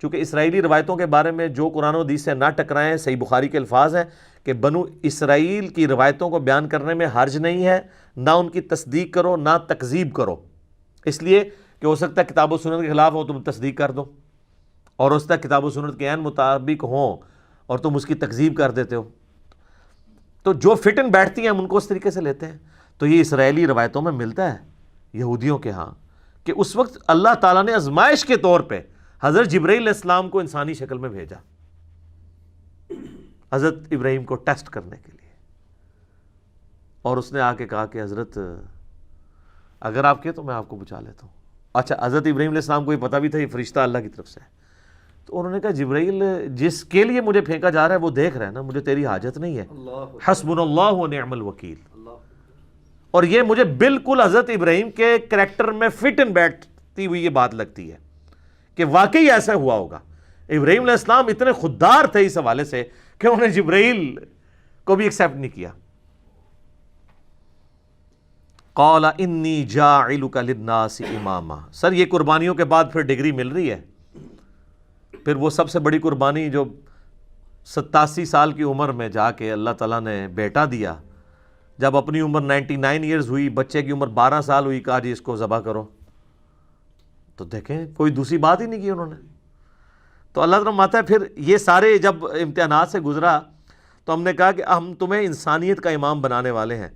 چونکہ اسرائیلی روایتوں کے بارے میں جو قرآن و حدیث سے نہ ٹکرائیں، صحیح بخاری کے الفاظ ہیں کہ بنو اسرائیل کی روایتوں کو بیان کرنے میں حرج نہیں ہے، نہ ان کی تصدیق کرو نہ تکذیب کرو، اس لیے کہ ہو سکتا ہے کتاب و سنت کے خلاف ہو تم تصدیق کر دو، اور ہو سکتا ہے کتاب و سنت کے عین مطابق ہوں اور تم اس کی تکذیب کر دیتے ہو، تو جو فٹ ان بیٹھتی ہیں ہم ان کو اس طریقے سے لیتے ہیں۔ تو یہ اسرائیلی روایتوں میں ملتا ہے یہودیوں کے ہاں کہ اس وقت اللہ تعالیٰ نے آزمائش کے طور پہ حضرت جبرائیل علیہ السلام کو انسانی شکل میں بھیجا حضرت ابراہیم کو ٹیسٹ کرنے کے لیے، اور اس نے آ کے کہا کہ حضرت اگر آپ کے تو میں آپ کو بچا لیتا ہوں۔ اچھا حضرت ابراہیم علیہ السلام کو یہ پتہ بھی تھا یہ فرشتہ اللہ کی طرف سے ہے، تو انہوں نے کہا جبرائیل جس کے لیے مجھے پھینکا جا رہا ہے وہ دیکھ رہا ہے نا، مجھے تیری حاجت نہیں ہے، حسبنا اللہ ونعم الوکیل۔ اور یہ مجھے بالکل حضرت ابراہیم کے کریکٹر میں فٹ ان بیٹھتی ہوئی یہ بات لگتی ہے کہ واقعی ایسا ہوا ہوگا۔ ابراہیم علیہ السلام اتنے خوددار تھے اس حوالے سے کہ انہوں نے جبرائیل کو بھی ایکسیپٹ نہیں کیا۔ قال انی جاعلک للناس اماما۔ سر یہ قربانیوں کے بعد پھر ڈگری مل رہی ہے، پھر وہ سب سے بڑی قربانی جو 87 سال کی عمر میں جا کے اللہ تعالیٰ نے بیٹا دیا، جب اپنی عمر 99 ایئرز ہوئی، بچے کی عمر 12 سال ہوئی، کہا جی اس کو ذبح کرو، تو دیکھیں کوئی دوسری بات ہی نہیں کی انہوں نے۔ تو اللہ تعالیٰ ماتا ہے پھر یہ سارے جب امتحانات سے گزرا تو ہم نے کہا کہ ہم تمہیں انسانیت کا امام بنانے والے ہیں۔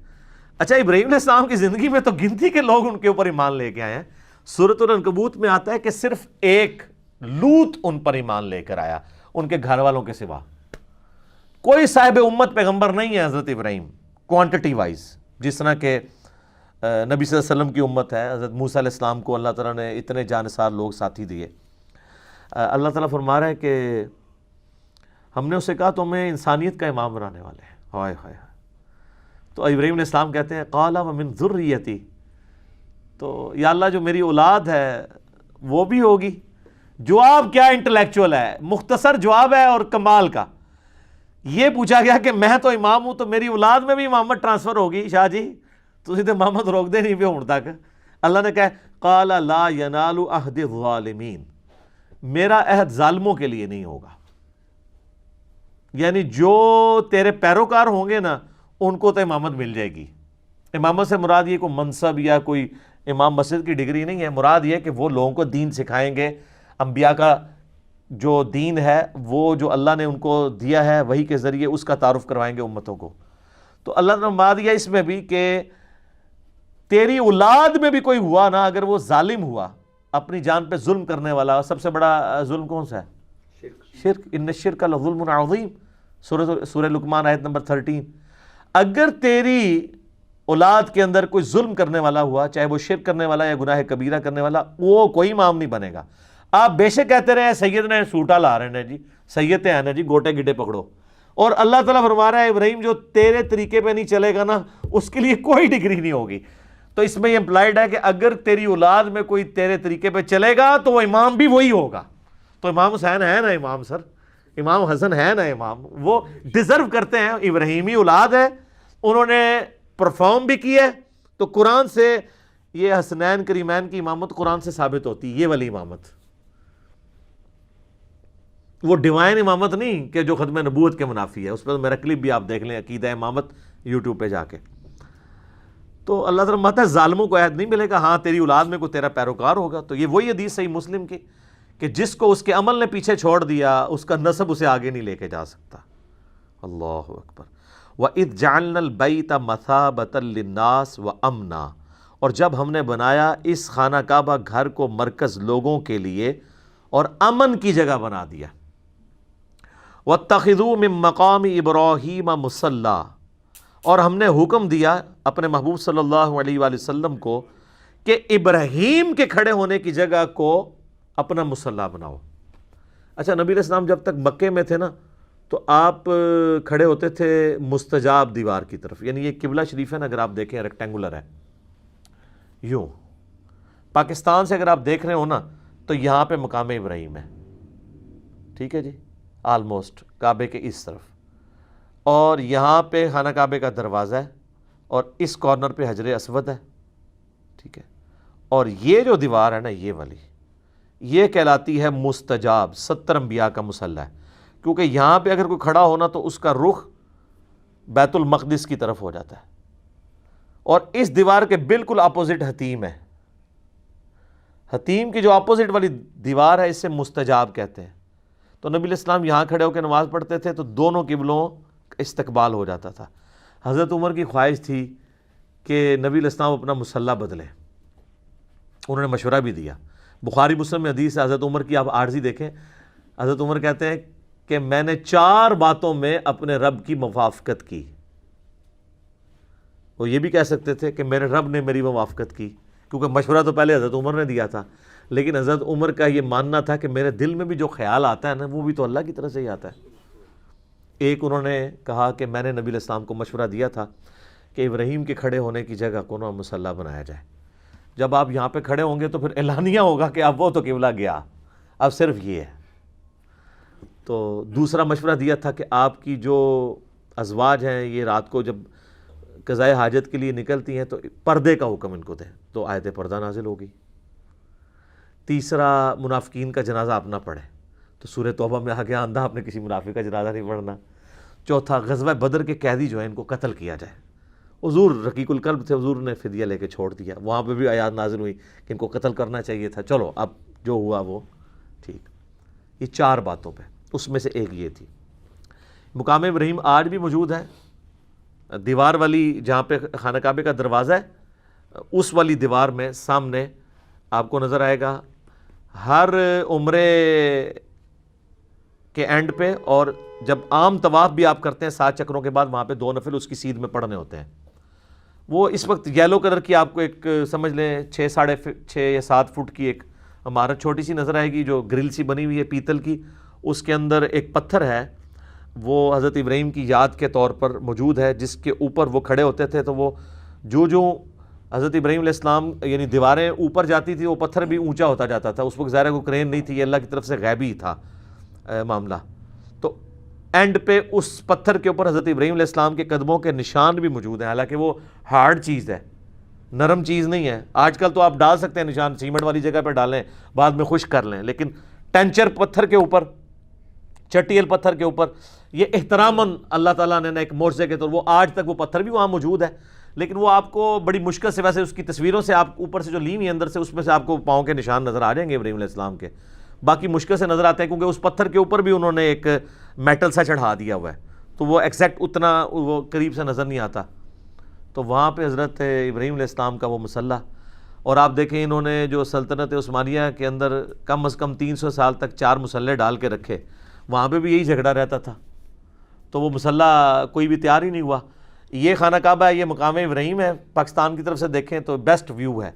اچھا ابراہیم علیہ السلام کی زندگی میں تو گنتی کے لوگ ان کے اوپر ایمان لے کے آئے ہیں، سورۃ العنکبوت میں آتا ہے کہ صرف ایک لوط ان پر ایمان لے کر آیا ان کے گھر والوں کے سوا، کوئی صاحب امت پیغمبر نہیں ہے حضرت ابراہیم کوانٹٹی وائز، جس طرح کہ نبی صلی اللہ علیہ وسلم کی امت ہے۔ حضرت موسیٰ علیہ السلام کو اللہ تعالیٰ نے اتنے جانثار لوگ ساتھی دیے۔ اللہ تعالیٰ فرما رہا ہے کہ ہم نے اسے کہا تو ہمیں انسانیت کا امام بنانے والے ہیں۔ ہائے ہائے۔ تو ابراہیم علیہ السلام کہتے ہیں قال ومن ذریتی، تو یا اللہ جو میری اولاد ہے وہ بھی ہوگی۔ جواب کیا انٹلیکچوئل ہے، مختصر جواب ہے اور کمال کا۔ یہ پوچھا گیا کہ میں تو امام ہوں تو میری اولاد میں بھی امامت ٹرانسفر ہوگی؟ شاہ جی تسی تے امامت روک دے نہیں پہ ہون تک۔ اللہ نے کہا قال لا ینال عہد الظالمین، میرا عہد ظالموں کے لیے نہیں ہوگا، یعنی جو تیرے پیروکار ہوں گے نا ان کو تو امامت مل جائے گی۔ امامت سے مراد یہ کوئی منصب یا کوئی امام مسجد کی ڈگری نہیں ہے، مراد یہ کہ وہ لوگوں کو دین سکھائیں گے، انبیاء کا جو دین ہے وہ جو اللہ نے ان کو دیا ہے وہی کے ذریعے اس کا تعارف کروائیں گے امتوں کو۔ تو اللہ نے فرما دیا اس میں بھی کہ تیری اولاد میں بھی کوئی ہوا نا اگر وہ ظالم ہوا، اپنی جان پہ ظلم کرنے والا، سب سے بڑا ظلم کون سا ہے؟ شرک۔ ان الشرک لظلم عظیم، سورہ لقمان آیت نمبر 13۔ اگر تیری اولاد کے اندر کوئی ظلم کرنے والا ہوا، چاہے وہ شرک کرنے والا یا گناہ کبیرہ کرنے والا، وہ کوئی امام نہیں بنے گا۔ آپ بے شک کہتے رہے سید نے سوٹا لا رہے ہیں جی، سید ہیں نا جی، گوٹے گڈے پکڑو، اور اللہ تعالیٰ فرما رہا ہے ابراہیم جو تیرے طریقے پہ نہیں چلے گا نا اس کے لیے کوئی ڈگری نہیں ہوگی۔ تو اس میں یہ امپلائڈ ہے کہ اگر تیری اولاد میں کوئی تیرے طریقے پہ چلے گا تو وہ امام بھی وہی ہوگا۔ تو امام حسین ہے نا امام، سر امام حسن ہے نا امام، وہ ڈیزرو کرتے ہیں، ابراہیمی اولاد ہے، انہوں نے پرفارم بھی کی ہے۔ تو قرآن سے یہ حسنین کریمین کی امامت قرآن سے ثابت ہوتی ہے، یہ والی امامت، وہ ڈیوائن امامت نہیں کہ جو ختم نبوت کے منافی ہے۔ اس پہ میرا کلپ بھی آپ دیکھ لیں، عقیدہ امامت یوٹیوب پہ جا کے۔ تو اللہ تعالیٰ ماتا ہے ظالموں کو عہد نہیں ملے گا، ہاں تیری اولاد میں کوئی تیرا پیروکار ہوگا۔ تو یہ وہی حدیث صحیح مسلم کی کہ جس کو اس کے عمل نے پیچھے چھوڑ دیا اس کا نسب اسے آگے نہیں لے کے جا سکتا۔ اللہ اکبر۔ وَإِذْ جَعَلْنَا الْبَيْتَ مَثَابَةً لِلنَّاسِ وَأَمْنًا، اور جب ہم نے بنایا اس خانہ کعبہ گھر کو مرکز لوگوں کے لیے اور امن کی جگہ بنا دیا۔ وَاتَّخِذُوا مِن مَّقَامِ إِبْرَاهِيمَ مُصَلًّى، اور ہم نے حکم دیا اپنے محبوب صلی اللہ علیہ وآلہ وسلم کو کہ ابراہیم کے کھڑے ہونے کی جگہ کو اپنا مصلی بناؤ۔ اچھا نبی علیہ السلام جب تک مکے میں تھے نا تو آپ کھڑے ہوتے تھے مستجاب دیوار کی طرف، یعنی یہ قبلہ شریف ہے نا، اگر آپ دیکھیں ریکٹینگولر ہے یوں، پاکستان سے اگر آپ دیکھ رہے ہو نا تو یہاں پہ مقام ابراہیم ہے، ٹھیک ہے جی، آلموسٹ کعبے کے اس طرف، اور یہاں پہ خانہ کعبے کا دروازہ ہے، اور اس کارنر پہ حجر اسود ہے، ٹھیک ہے، اور یہ جو دیوار ہے نا یہ والی، یہ کہلاتی ہے مستجاب، 70 انبیاء کا مصلی ہے، کیونکہ یہاں پہ اگر کوئی کھڑا ہونا تو اس کا رخ بیت المقدس کی طرف ہو جاتا ہے، اور اس دیوار کے بالکل اپوزٹ حتیم ہے، حتیم کی جو اپوزٹ والی دیوار ہے اسے مستجاب کہتے ہیں۔ تو نبی علیہ السلام یہاں کھڑے ہو کے نماز پڑھتے تھے تو دونوں قبلوں استقبال ہو جاتا تھا۔ حضرت عمر کی خواہش تھی کہ نبی علیہ السلام اپنا مصلی بدلیں، انہوں نے مشورہ بھی دیا، بخاری مسلم میں حدیث ہے حضرت عمر کی، آپ عارضی دیکھیں، حضرت عمر کہتے ہیں کہ میں نے 4 باتوں میں اپنے رب کی موافقت کی۔ وہ یہ بھی کہہ سکتے تھے کہ میرے رب نے میری موافقت کی، کیونکہ مشورہ تو پہلے حضرت عمر نے دیا تھا، لیکن حضرت عمر کا یہ ماننا تھا کہ میرے دل میں بھی جو خیال آتا ہے نا وہ بھی تو اللہ کی طرف سے ہی آتا ہے۔ ایک انہوں نے کہا کہ میں نے نبی علیہ السلام کو مشورہ دیا تھا کہ ابراہیم کے کھڑے ہونے کی جگہ کو نا مصلی بنایا جائے، جب آپ یہاں پہ کھڑے ہوں گے تو پھر اعلانیہ ہوگا کہ اب وہ تو قبلہ گیا، اب صرف یہ ہے۔ تو دوسرا مشورہ دیا تھا کہ آپ کی جو ازواج ہیں یہ رات کو جب قضائے حاجت کے لیے نکلتی ہیں تو پردے کا حکم ان کو دیں، تو آیت پردہ نازل ہوگی۔ تیسرا منافقین کا جنازہ آپ نہ پڑھیں، تو سورہ توبہ میں آ گیا اندھا آپ نے کسی منافق کا جنازہ نہیں پڑھنا۔ چوتھا غزوہ بدر کے قیدی جو ہیں ان کو قتل کیا جائے، حضور رقیق القلب تھے، حضور نے فدیہ لے کے چھوڑ دیا، وہاں پہ بھی آیات نازل ہوئی کہ ان کو قتل کرنا چاہیے تھا، چلو اب جو ہوا وہ ٹھیک۔ یہ 4 باتوں پہ، اس میں سے ایک یہ تھی۔ مقام ابراہیم آج بھی موجود ہے، دیوار والی جہاں پہ خانہ کعبے کا دروازہ ہے اس والی دیوار میں سامنے آپ کو نظر آئے گا، ہر عمرے کے اینڈ پہ، اور جب عام طواف بھی آپ کرتے ہیں 7 چکروں کے بعد وہاں پہ 2 نفل اس کی سیدھ میں پڑھنے ہوتے ہیں۔ وہ اس وقت یلو کلر کی آپ کو ایک سمجھ لیں 6 یا 7 فٹ کی ایک عمارت چھوٹی سی نظر آئے گی جو گرل سی بنی ہوئی ہے پیتل کی، اس کے اندر ایک پتھر ہے، وہ حضرت ابراہیم کی یاد کے طور پر موجود ہے، جس کے اوپر وہ کھڑے ہوتے تھے تو وہ جو حضرت ابراہیم علیہ السلام یعنی دیواریں اوپر جاتی تھی وہ پتھر بھی اونچا ہوتا جاتا تھا۔ اس وقت ظاہر کوئی کرین نہیں تھی، یہ اللہ کی طرف سے غیبی تھا معاملہ۔ تو اینڈ پہ اس پتھر کے اوپر حضرت ابراہیم علیہ السلام کے قدموں کے نشان بھی موجود ہیں، حالانکہ وہ ہارڈ چیز ہے، نرم چیز نہیں ہے۔ آج کل تو آپ ڈال سکتے ہیں نشان، سیمنٹ والی جگہ پہ ڈالیں بعد میں خشک کر لیں، لیکن ٹینچر پتھر کے اوپر، چٹیل پتھر کے اوپر، یہ احتراماً اللہ تعالیٰ نے ایک معجزے کے طور، وہ آج تک وہ پتھر بھی وہاں موجود ہے، لیکن وہ آپ کو بڑی مشکل سے، ویسے اس کی تصویروں سے آپ اوپر سے جو لی ہوئی اندر سے اس میں سے آپ کو پاؤں کے نشان نظر آ جائیں گے ابراہیم علیہ السلام کے، باقی مشکل سے نظر آتے ہیں کیونکہ اس پتھر کے اوپر بھی انہوں نے ایک میٹل سا چڑھا دیا ہوا ہے، تو وہ ایگزیکٹ اتنا وہ قریب سے نظر نہیں آتا۔ تو وہاں پہ حضرت ابراہیم علیہ السلام کا وہ مصلی، اور آپ دیکھیں انہوں نے جو سلطنت عثمانیہ کے اندر کم از کم 300 سال تک 4 مصلے ڈال کے رکھے، وہاں پہ بھی یہی جھگڑا رہتا تھا، تو وہ مصلی کوئی بھی تیار ہی نہیں ہوا۔ یہ خانہ کعبہ ہے، یہ مقام ابراہیم ہے، پاکستان کی طرف سے دیکھیں تو بیسٹ ویو ہے،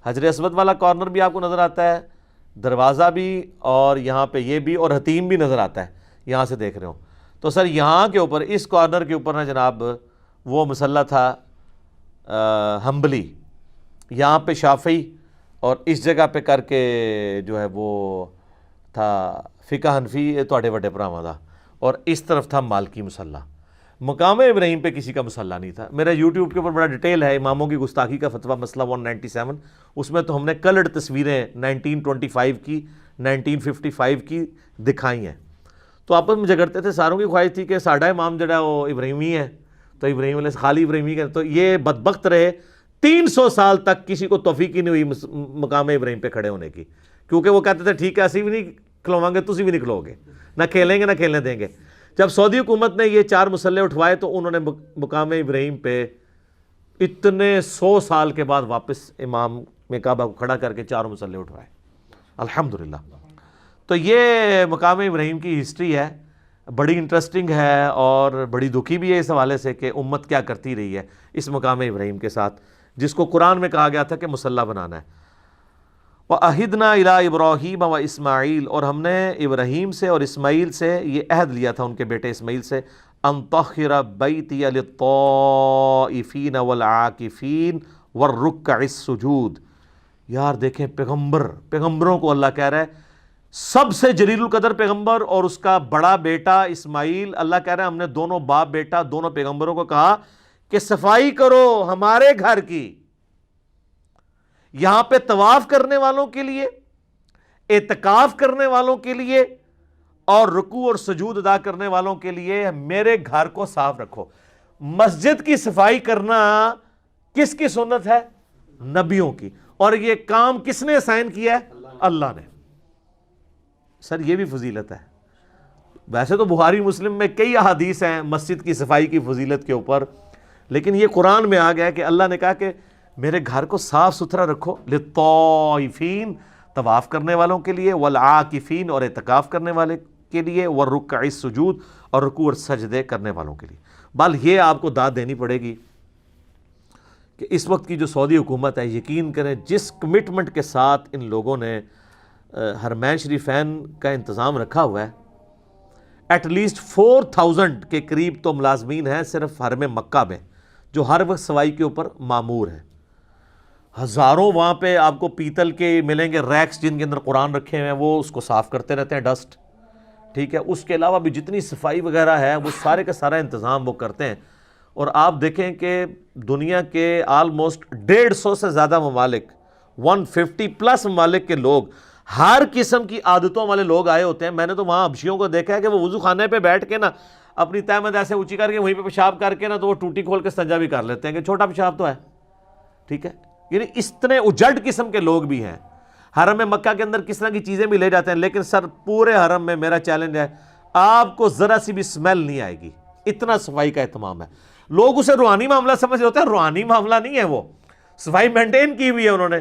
حجر اسود والا کارنر بھی آپ کو نظر آتا ہے، دروازہ بھی، اور یہاں پہ یہ بھی، اور حتیم بھی نظر آتا ہے یہاں سے دیکھ رہے ہو۔ تو سر یہاں کے اوپر اس کارنر کے اوپر نا جناب وہ مصلی تھا حنبلی، یہاں پہ شافعی، اور اس جگہ پہ کر کے جو ہے وہ تھا فقہ حنفی تواڈے وڈے بھراواں دا، اور اس طرف تھا مالکی مصلی۔ مقام ابراہیم پہ کسی کا مصلی نہیں تھا۔ میرا یوٹیوب کے اوپر بڑا ڈیٹیل ہے اماموں کی گستاخی کا فتویٰ مسئلہ 197، اس میں تو ہم نے کلرڈ تصویریں 1925 کی 1955 کی دکھائی ہیں۔ تو آپس میں جھگڑتے تھے، ساروں کی خواہش تھی کہ ساڈا امام جڑا وہ ابراہیمی ہے، تو ابراہیم علیہ خالی ابراہیمی کا، تو یہ بدبخت رہے 300 سال تک کسی کو توفیق ہی نہیں ہوئی مقام ابراہیم پہ کھڑے ہونے کی، کیونکہ وہ کہتے تھے ٹھیک ہے اسی بھی نہیں کھلواؤں گے، تسی بھی نہیں کھلو گے، نہ کھیلیں گے نہ کھیلنے دیں گے۔ جب سعودی حکومت نے یہ 4 مصلے اٹھوائے تو انہوں نے مقام ابراہیم پہ اتنے 100 سال کے بعد واپس امام میں کعبہ کو کھڑا کر کے 4 مصلے اٹھوائے، الحمدللہ۔ تو یہ مقام ابراہیم کی ہسٹری ہے، بڑی انٹرسٹنگ ہے اور بڑی دکھی بھی ہے اس حوالے سے کہ امت کیا کرتی رہی ہے اس مقام ابراہیم کے ساتھ، جس کو قرآن میں کہا گیا تھا کہ مصلی بنانا ہے۔ وَأَهِدْنَا إِلَىٰ إِبْرَاهِيمَ وَإِسْمَاعِيلَ، اور ہم نے ابراہیم سے اور اسماعیل سے یہ عہد لیا تھا، ان کے بیٹے اسماعیل سے، أَن طَهِّرَ بَيْتِيَ لِلطَّائِفِينَ وَالْعَاكِفِينَ وَالرُّكَّعِ السُّجُودِ۔ یار دیکھیں پیغمبروں کو اللہ کہہ رہا ہے، سب سے جلیل القدر پیغمبر اور اس کا بڑا بیٹا اسماعیل، اللہ کہہ رہا ہے ہم نے دونوں باپ بیٹا دونوں پیغمبروں کو کہا کہ صفائی کرو ہمارے گھر کی، یہاں پہ طواف کرنے والوں کے لیے، اعتکاف کرنے والوں کے لیے اور رکوع اور سجود ادا کرنے والوں کے لیے میرے گھر کو صاف رکھو۔ مسجد کی صفائی کرنا کس کی سنت ہے؟ نبیوں کی، اور یہ کام کس نے اسائن کیا ہے؟ اللہ نے۔ سر یہ بھی فضیلت ہے، ویسے تو بخاری مسلم میں کئی احادیث ہیں مسجد کی صفائی کی فضیلت کے اوپر، لیکن یہ قرآن میں آ گیا کہ اللہ نے کہا کہ میرے گھر کو صاف ستھرا رکھو، للطائفین طواف کرنے والوں کے لیے، والعاکفین اور اعتکاف کرنے والے کے لیے، والرکع السجود اور رکوع اور سجدے کرنے والوں کے لیے۔ بل یہ آپ کو داد دینی پڑے گی کہ اس وقت کی جو سعودی حکومت ہے، یقین کریں جس کمٹمنٹ کے ساتھ ان لوگوں نے حرمین شریفین کا انتظام رکھا ہوا ہے، ایٹ لیسٹ 4000 کے قریب تو ملازمین ہیں صرف حرم مکہ میں جو ہر وقت صفائی کے اوپر مامور ہیں۔ ہزاروں وہاں پہ آپ کو پیتل کے ملیں گے ریکس جن کے اندر قرآن رکھے ہوئے ہیں، وہ اس کو صاف کرتے رہتے ہیں ڈسٹ، ٹھیک ہے۔ اس کے علاوہ بھی جتنی صفائی وغیرہ ہے وہ سارے کا سارا انتظام وہ کرتے ہیں۔ اور آپ دیکھیں کہ دنیا کے آلموسٹ 150 سے زیادہ ممالک، 150+ ممالک کے لوگ، ہر قسم کی عادتوں والے لوگ آئے ہوتے ہیں۔ میں نے تو وہاں حبشیوں کو دیکھا ہے کہ وہ وضو خانے پہ بیٹھ کے نا اپنی تہمت ایسے اونچی کر کے وہیں پہ پیشاب کر کے نا تو وہ ٹوٹی کھول کے استنجا بھی کر لیتے ہیں کہ چھوٹا پیشاب تو ہے، ٹھیک ہے۔ یعنی اتنے اجڑ قسم کے لوگ بھی ہیں۔ حرم مکہ کے اندر کس طرح کی چیزیں بھی لے جاتے ہیں، لیکن سر پورے حرم میں میرا چیلنج ہے آپ کو ذرا سی بھی سمیل نہیں آئے گی، اتنا صفائی کا اہتمام ہے۔ لوگ اسے روحانی معاملہ سمجھ رہے ہوتے ہیں، روحانی معاملہ نہیں ہے، وہ صفائی مینٹین کی ہوئی ہے انہوں نے۔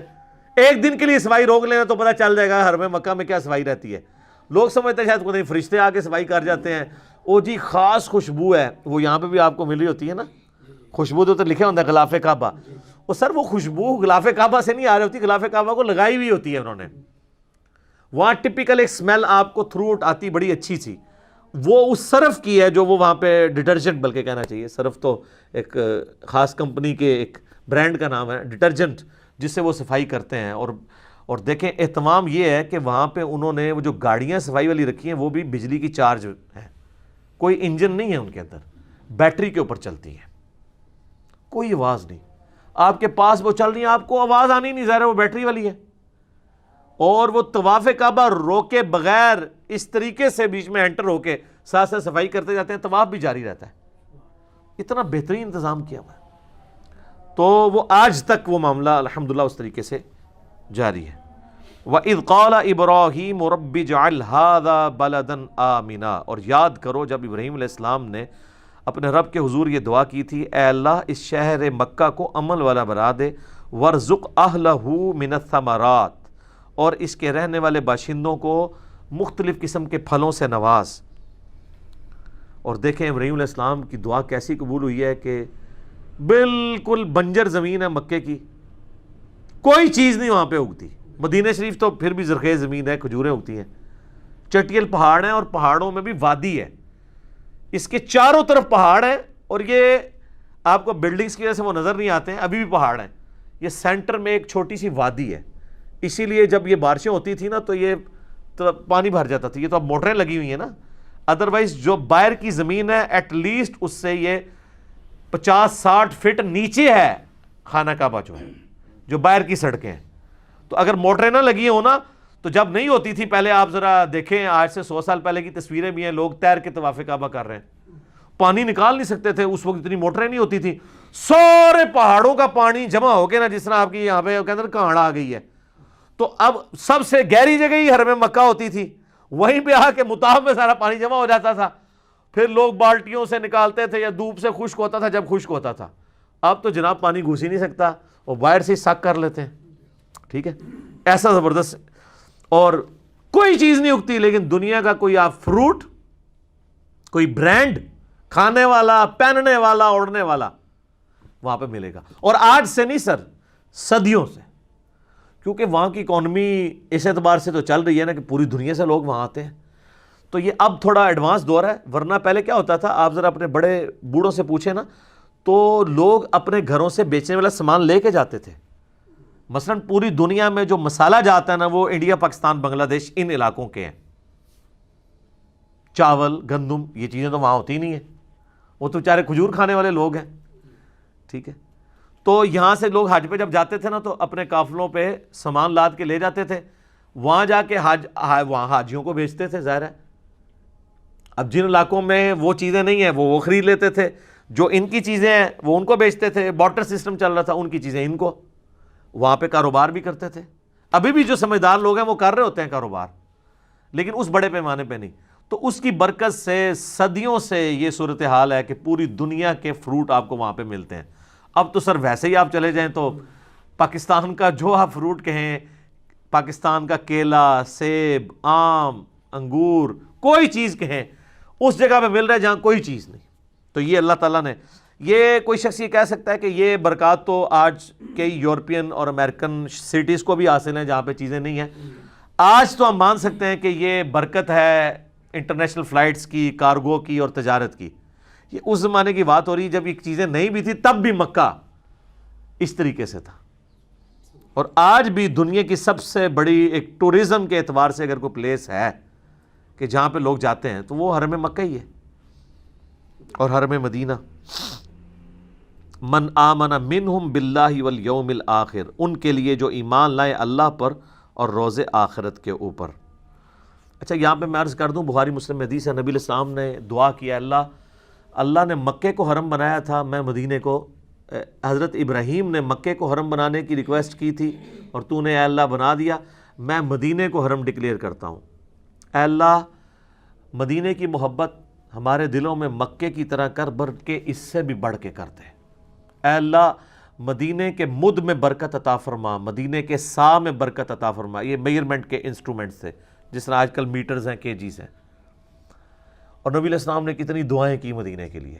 ایک دن کے لیے صفائی روک لینا تو پتہ چل جائے گا حرم مکہ میں کیا صفائی رہتی ہے۔ لوگ سمجھتے ہیں شاید کوئی فرشتے آ کے صفائی کر جاتے ہیں، او جی خاص خوشبو ہے، وہ یہاں پہ بھی آپ کو ملی ہوتی ہے نا، خوشبو تو لکھے ہوتا ہے غلاف کعبہ، اور سر وہ خوشبو غلاف کعبہ سے نہیں آ رہی ہوتی، غلاف کعبہ کو لگائی ہوئی ہوتی ہے انہوں نے۔ وہاں ٹپیکل ایک سمیل آپ کو تھرو آؤٹ آتی بڑی اچھی سی، وہ اس صرف کی ہے جو وہ وہاں پہ ڈٹرجنٹ بلکہ کہنا چاہیے، صرف تو ایک خاص کمپنی کے ایک برانڈ کا نام ہے ڈٹرجنٹ جس سے وہ صفائی کرتے ہیں۔ اور دیکھیں اہتمام یہ ہے کہ وہاں پہ انہوں نے وہ جو گاڑیاں صفائی والی رکھی ہیں وہ بھی بجلی کی چارج ہیں، کوئی انجن نہیں ہے ان کے اندر، بیٹری کے اوپر چلتی ہیں، کوئی آواز نہیں، آپ کے پاس وہ چل رہی ہیں آپ کو آواز آنی نہیں، ظاہر ہے وہ بیٹری والی ہے۔ اور وہ طواف کعبہ روکے بغیر اس طریقے سے بیچ میں انٹر ہو کے ساتھ ساتھ صفائی کرتے جاتے ہیں، طواف بھی جاری رہتا ہے، اتنا بہترین انتظام کیا ہوا ہے۔ تو وہ آج تک وہ معاملہ الحمدللہ اس طریقے سے جاری ہے۔ وَإِذْ قَالَ إِبْرَاهِيمُ رَبِّ اجْعَلْ هَٰذَا بَلَدًا آمِنًا، اور یاد کرو جب ابراہیم علیہ السلام نے اپنے رب کے حضور یہ دعا کی تھی، اے اللہ اس شہر مکہ کو امن والا بنا دے، وَارْزُقْ أَهْلَهُ مِنَ الثَّمَرَاتِ، اور اس کے رہنے والے باشندوں کو مختلف قسم کے پھلوں سے نواز۔ اور دیکھیں ابراہیم علیہ السلام کی دعا کیسی قبول ہوئی ہے کہ بالکل بنجر زمین ہے مکے کی، کوئی چیز نہیں وہاں پہ اگتی۔ مدینہ شریف تو پھر بھی زرخیز زمین ہے، کھجوریں اگتی ہیں، چٹیل پہاڑ ہیں اور پہاڑوں میں بھی وادی ہے، اس کے چاروں طرف پہاڑ ہیں، اور یہ آپ کو بلڈنگز کی وجہ سے وہ نظر نہیں آتے ہیں، ابھی بھی پہاڑ ہیں، یہ سینٹر میں ایک چھوٹی سی وادی ہے، اسی لیے جب یہ بارشیں ہوتی تھی نا تو یہ پانی بھر جاتا تھا۔ یہ تو اب موٹریں لگی ہوئی ہیں نا، ادروائز جو باہر کی زمین ہے ایٹ لیسٹ اس سے یہ 50-60 فٹ نیچے ہے خانہ کعبہ جو ہے، جو باہر کی سڑکیں ہیں۔ تو اگر موٹریں نہ لگی ہوں نا تو جب نہیں ہوتی تھی پہلے، آپ ذرا دیکھیں آج سے 100 سال پہلے کی تصویریں بھی ہیں، لوگ تیر کے طواف کعبہ کر رہے ہیں، پانی نکال نہیں سکتے تھے، اس وقت اتنی موٹریں نہیں ہوتی تھی، سارے پہاڑوں کا پانی جمع ہو کے نا جس طرح آپ کی یہاں پہ کے اندر کہاڑ آ گئی ہے، تو اب سب سے گہری جگہ ہی حرم مکہ ہوتی تھی، وہیں پہ آ کے مطاف میں سارا پانی جمع ہو جاتا تھا، پھر لوگ بالٹیوں سے نکالتے تھے یا دھوپ سے خشک ہوتا تھا جب خشک ہوتا تھا۔ اب تو جناب پانی گھس ہی نہیں سکتا، وہ باہر سے سک کر لیتے ہیں، ٹھیک ہے، ایسا زبردست، اور کوئی چیز نہیں اگتی، لیکن دنیا کا کوئی آپ فروٹ، کوئی برانڈ کھانے والا، پہننے والا، اوڑھنے والا وہاں پہ ملے گا۔ اور آج سے نہیں سر، صدیوں سے کیونکہ وہاں کی اکانومی اس اعتبار سے تو چل رہی ہے نا کہ پوری دنیا سے لوگ وہاں آتے ہیں، تو یہ اب تھوڑا ایڈوانس دور ہے. ورنہ پہلے کیا ہوتا تھا، آپ ذرا اپنے بڑے بوڑھوں سے پوچھیں نا، تو لوگ اپنے گھروں سے بیچنے والا سامان لے کے جاتے تھے. مثلا پوری دنیا میں جو مسالہ جاتا ہے نا، وہ انڈیا، پاکستان، بنگلہ دیش، ان علاقوں کے ہیں. چاول، گندم، یہ چیزیں تو وہاں ہوتی نہیں ہیں، وہ تو بیچارے کھجور کھانے والے لوگ ہیں. ٹھیک ہے، تو یہاں سے لوگ حج پہ جب جاتے تھے نا، تو اپنے قافلوں پہ سامان لاد کے لے جاتے تھے، وہاں جا کے وہاں حاجیوں کو بیچتے تھے. ظاہر ہے اب جن علاقوں میں وہ چیزیں نہیں ہیں وہ خرید لیتے تھے، جو ان کی چیزیں ہیں وہ ان کو بیچتے تھے. بارٹر سسٹم چل رہا تھا، ان کی چیزیں ان کو، وہاں پہ کاروبار بھی کرتے تھے. ابھی بھی جو سمجھدار لوگ ہیں وہ کر رہے ہوتے ہیں کاروبار، لیکن اس بڑے پیمانے پہ نہیں. تو اس کی برکت سے صدیوں سے یہ صورتحال ہے کہ پوری دنیا کے فروٹ آپ کو وہاں پہ ملتے ہیں. اب تو سر ویسے ہی آپ چلے جائیں تو پاکستان کا جو آپ فروٹ کہیں، پاکستان کا کیلا، سیب، آم، انگور، کوئی چیز کہیں، اس جگہ پہ مل رہا ہے جہاں کوئی چیز نہیں. تو یہ اللہ تعالیٰ نے، یہ کوئی شخص یہ کہہ سکتا ہے کہ یہ برکات تو آج کئی یورپین اور امریکن سٹیز کو بھی حاصل ہیں جہاں پہ چیزیں نہیں ہیں. آج تو ہم مان سکتے ہیں کہ یہ برکت ہے انٹرنیشنل فلائٹس کی، کارگو کی اور تجارت کی. یہ اس زمانے کی بات ہو رہی ہے جب یہ چیزیں نہیں بھی تھی، تب بھی مکہ اس طریقے سے تھا. اور آج بھی دنیا کی سب سے بڑی ایک ٹورزم کے اعتبار سے اگر کوئی پلیس ہے کہ جہاں پہ لوگ جاتے ہیں تو وہ حرم مکہ ہی ہے اور حرم مدینہ. من آمن منہم باللہ والیوم الآخر، ان کے لیے جو ایمان لائے اللہ پر اور روز آخرت کے اوپر. اچھا یہاں پہ میں عرض کر دوں، بخاری مسلم میں حدیث ہے، نبی علیہ السلام نے دعا کیا، اللہ نے مکے کو حرم بنایا تھا، میں مدینے کو، حضرت ابراہیم نے مکے کو حرم بنانے کی ریکویسٹ کی تھی اور تو نے اے اللہ بنا دیا، میں مدینے کو حرم ڈکلیئر کرتا ہوں. اے اللہ مدینے کی محبت ہمارے دلوں میں مکے کی طرح کر، بلکہ اس سے بھی بڑھ کے کر دے. اے اللہ مدینے کے مد میں برکت عطا فرما، مدینے کے سا میں برکت عطا فرما. یہ میئرمنٹ کے انسٹرومنٹ سے، جس طرح آج کل میٹرز ہیں، کےجیز ہیں. اور نبی علیہ السلام نے کتنی دعائیں کی مدینے کے لیے.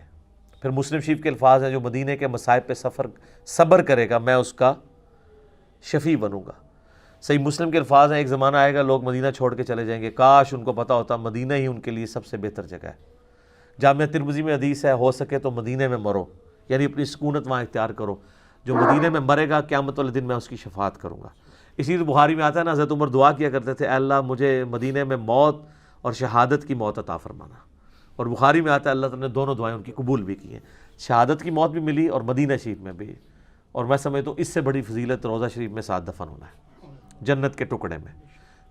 پھر مسلم شریف کے الفاظ ہیں، جو مدینے کے مصائب پہ صبر کرے گا میں اس کا شفیع بنوں گا. صحیح مسلم کے الفاظ ہیں، ایک زمانہ آئے گا لوگ مدینہ چھوڑ کے چلے جائیں گے، کاش ان کو پتہ ہوتا مدینہ ہی ان کے لیے سب سے بہتر جگہ ہے. جامعہ ترمذی میں حدیث ہے، ہو سکے تو مدینہ میں مرو، یعنی اپنی سکونت وہاں اختیار کرو. جو مدینہ میں مرے گا قیامت والے دن میں اس کی شفاعت کروں گا. اسی لیے بخاری میں آتا ہے نا، حضرت عمر دعا کیا کرتے تھے، اے اللہ مجھے مدینہ میں موت اور شہادت کی موت عطا فرمانا. اور بخاری میں آتا ہے اللہ تعالیٰ نے دونوں دعائیں ان کی قبول بھی کی ہیں، شہادت کی موت بھی ملی اور مدینہ شریف میں بھی. اور میں سمجھتا ہوں اس سے بڑی فضیلت روضہ شریف میں ساتھ دفن ہونا ہے، جنت کے ٹکڑے میں.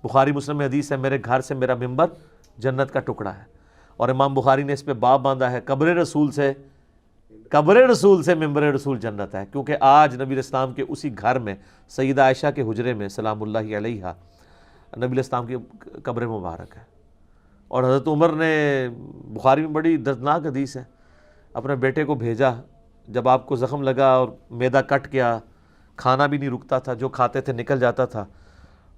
بخاری مسلم میں حدیث ہے، میرے گھر سے میرا ممبر جنت کا ٹکڑا ہے. اور امام بخاری نے اس پہ باب باندھا ہے، قبر رسول سے ممبر رسول جنت ہے. کیونکہ آج نبی علیہ السلام کے اسی گھر میں، سیدہ عائشہ کے حجرے میں سلام اللہ علیہ، نبی علیہ السلام کی قبر مبارک ہے. اور حضرت عمر نے، بخاری میں بڑی دردناک حدیث ہے، اپنے بیٹے کو بھیجا جب آپ کو زخم لگا اور معدہ کٹ گیا، کھانا بھی نہیں رکتا تھا، جو کھاتے تھے نکل جاتا تھا،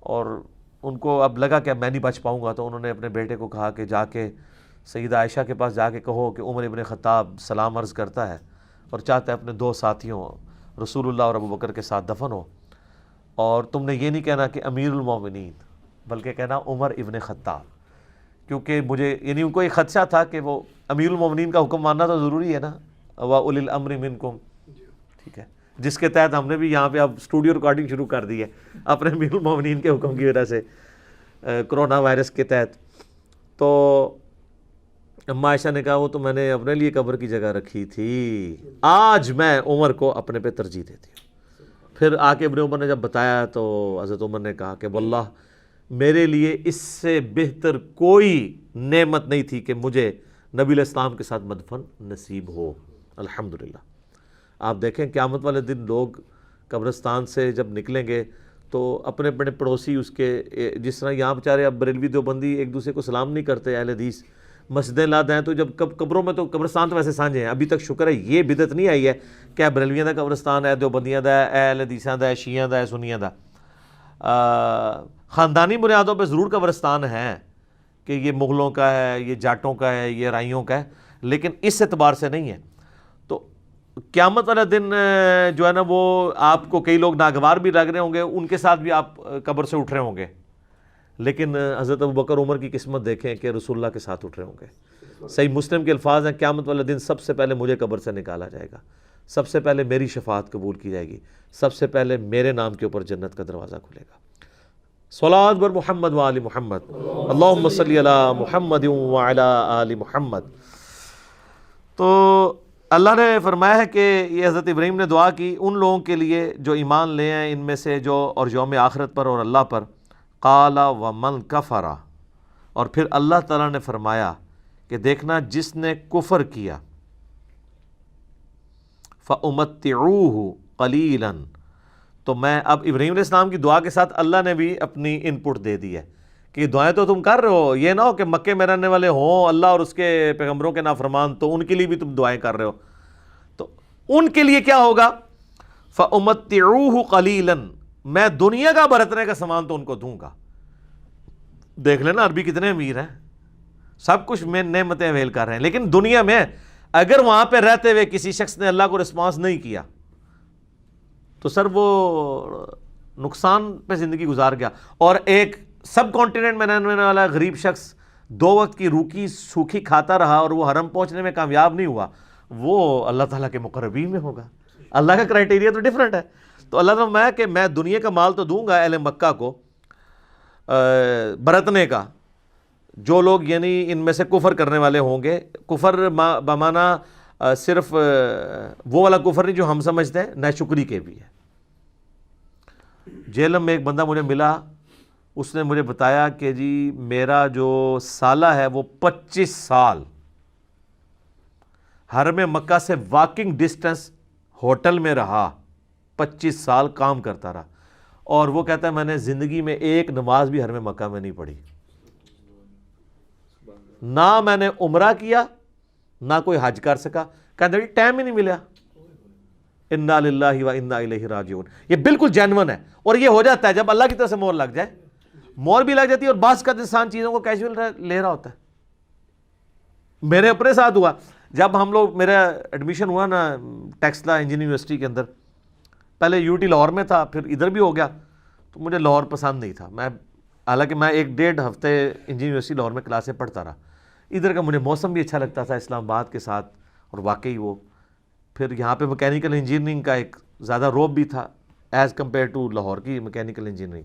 اور ان کو اب لگا کہ اب میں نہیں بچ پاؤں گا. تو انہوں نے اپنے بیٹے کو کہا کہ جا کے سیدہ عائشہ کے پاس جا کے کہو کہ عمر ابن خطاب سلام عرض کرتا ہے اور چاہتا ہے اپنے دو ساتھیوں رسول اللہ اور ابو بکر کے ساتھ دفن ہو. اور تم نے یہ نہیں کہنا کہ امیر المومنین، بلکہ کہنا عمر ابن خطاب، کیونکہ مجھے، یعنی ان کو ایک خدشہ تھا کہ وہ امیر المومنین کا حکم ماننا تو ضروری ہے نا، وَأُولِي الْأَمْرِ مِنْكُمْ. ٹھیک ہے، جس کے تحت ہم نے بھی یہاں پہ اب اسٹوڈیو ریکارڈنگ شروع کر دی ہے اپنے امیر المومنین کے حکم کی وجہ سے، کرونا وائرس کے تحت. تو اماں عائشہ نے کہا وہ تو میں نے اپنے لیے قبر کی جگہ رکھی تھی، آج میں عمر کو اپنے پہ ترجیح دیتی ہوں. پھر آ کے ابن عمر نے جب بتایا تو حضرت عمر نے کہا کہ واللہ میرے لیے اس سے بہتر کوئی نعمت نہیں تھی کہ مجھے نبی علیہ السلام کے ساتھ مدفن نصیب ہو. الحمدللہ. آپ دیکھیں قیامت والے دن لوگ قبرستان سے جب نکلیں گے تو اپنے اپنے پڑوسی اس کے، جس طرح یہاں بیچارے اب بریلوی دیوبندی ایک دوسرے کو سلام نہیں کرتے، اہل حدیث مسجدیں لاد ہیں، تو جب قبروں میں تو قبرستان تو ویسے سانجھے ہیں. ابھی تک شکر ہے یہ بدعت نہیں آئی ہے کہ بریلویاں دا قبرستان ہے، دیوبندیاں دا ہے، اہل حدیثاں دا ہے، شیعہ دا ہے، سنیاں دا. خاندانی بنیادوں پہ ضرور قبرستان ہیں کہ یہ مغلوں کا ہے، یہ جاٹوں کا ہے، یہ رائیوں کا ہے، لیکن اس اعتبار سے نہیں ہے. تو قیامت والا دن جو ہے نا وہ آپ کو کئی لوگ ناگوار بھی لگ رہے ہوں گے، ان کے ساتھ بھی آپ قبر سے اٹھ رہے ہوں گے، لیکن حضرت ابوبکر عمر کی قسمت دیکھیں کہ رسول اللہ کے ساتھ اٹھ رہے ہوں گے۔ صحیح مسلم کے الفاظ ہیں، قیامت والا دن سب سے پہلے مجھے قبر سے نکالا جائے گا، سب سے پہلے میری شفاعت قبول کی جائے گی، سب سے پہلے میرے نام کے اوپر جنت کا دروازہ کھلے گا۔ صلوات بر محمد وآل محمد، اللہم صلی علی محمد وعلی آل محمد۔ تو اللہ نے فرمایا ہے کہ یہ حضرت ابراہیم نے دعا کی ان لوگوں کے لیے جو ایمان لے ہیں ان میں سے جو اور یوم آخرت پر اور اللہ پر، قال ومن کفر، اور پھر اللہ تعالیٰ نے فرمایا کہ دیکھنا جس نے کفر کیا، فَأُمَتِّعُوهُ قَلِيلًا، تو میں اب ابراہیم علیہ السلام کی دعا کے ساتھ اللہ نے بھی اپنی ان پٹ دے دی ہے کہ دعائیں تو تم کر رہے ہو، یہ نہ ہو کہ مکے میں رہنے والے ہوں اللہ اور اس کے پیغمبروں کے نافرمان تو ان کے لیے بھی تم دعائیں کر رہے ہو، تو ان کے لیے کیا ہوگا، فَأُمَتِّعُوهُ قَلِيلًا، میں دنیا کا برتنے کا سامان تو ان کو دوں گا۔ دیکھ لینا عربی کتنے امیر ہیں، سب کچھ میں نعمتیں اویل کر رہے ہیں، لیکن دنیا میں اگر وہاں پہ رہتے ہوئے کسی شخص نے اللہ کو رسپانس نہیں کیا تو سر وہ نقصان پہ زندگی گزار گیا۔ اور ایک سب کانٹیننٹ میں رہنے والا غریب شخص 2 وقت کی روکی سوکھی کھاتا رہا اور وہ حرم پہنچنے میں کامیاب نہیں ہوا، وہ اللہ تعالیٰ کے مقربین میں ہوگا۔ اللہ کا کرائٹیریا تو ڈیفرنٹ ہے۔ تو اللہ تعالیٰ میں کہ میں دنیا کا مال تو دوں گا اہل مکہ کو برتنے کا، جو لوگ یعنی ان میں سے کفر کرنے والے ہوں گے، کفر بمانا صرف وہ والا کفر نہیں جو ہم سمجھتے ہیں، ناشکری کے بھی ہے۔ جیلم میں ایک بندہ مجھے ملا، اس نے مجھے بتایا کہ جی میرا جو سالہ ہے وہ 25 سال حرم مکہ سے واکنگ ڈسٹنس ہوٹل میں رہا، 25 سال کام کرتا رہا، اور وہ کہتا ہے میں نے زندگی میں ایک نماز بھی حرم مکہ میں نہیں پڑھی، نہ میں نے عمرہ کیا نہ کوئی حج کر سکا، کہتا ہے ٹائم ہی نہیں ملا۔ انا للہ و انا الیہ راجعون، یہ بالکل جینون ہے، اور یہ ہو جاتا ہے جب اللہ کی طرف سے مور لگ جائے، مور بھی لگ جاتی ہے، اور بعض کا انسان چیزوں کو کیجول لے رہا ہوتا ہے۔ میرے اپنے ساتھ ہوا جب ہم لوگ، میرا ایڈمیشن ہوا نا ٹیکسلا انجینئرنگ یونیورسٹی کے اندر، پہلے یو ٹی لاہور میں تھا، پھر ادھر بھی ہو گیا، تو مجھے لاہور پسند نہیں تھا، میں حالانکہ میں 1.5 ہفتے انجینئرنگ یونیورسٹی لاہور میں کلاسیں پڑھتا رہا، ادھر کا مجھے موسم بھی اچھا لگتا تھا اسلام آباد کے ساتھ، اور واقعی وہ پھر یہاں پہ میکینیکل انجینئرنگ کا ایک زیادہ روب بھی تھا ایز کمپیئر ٹو لاہور کی میکینیکل انجینئرنگ۔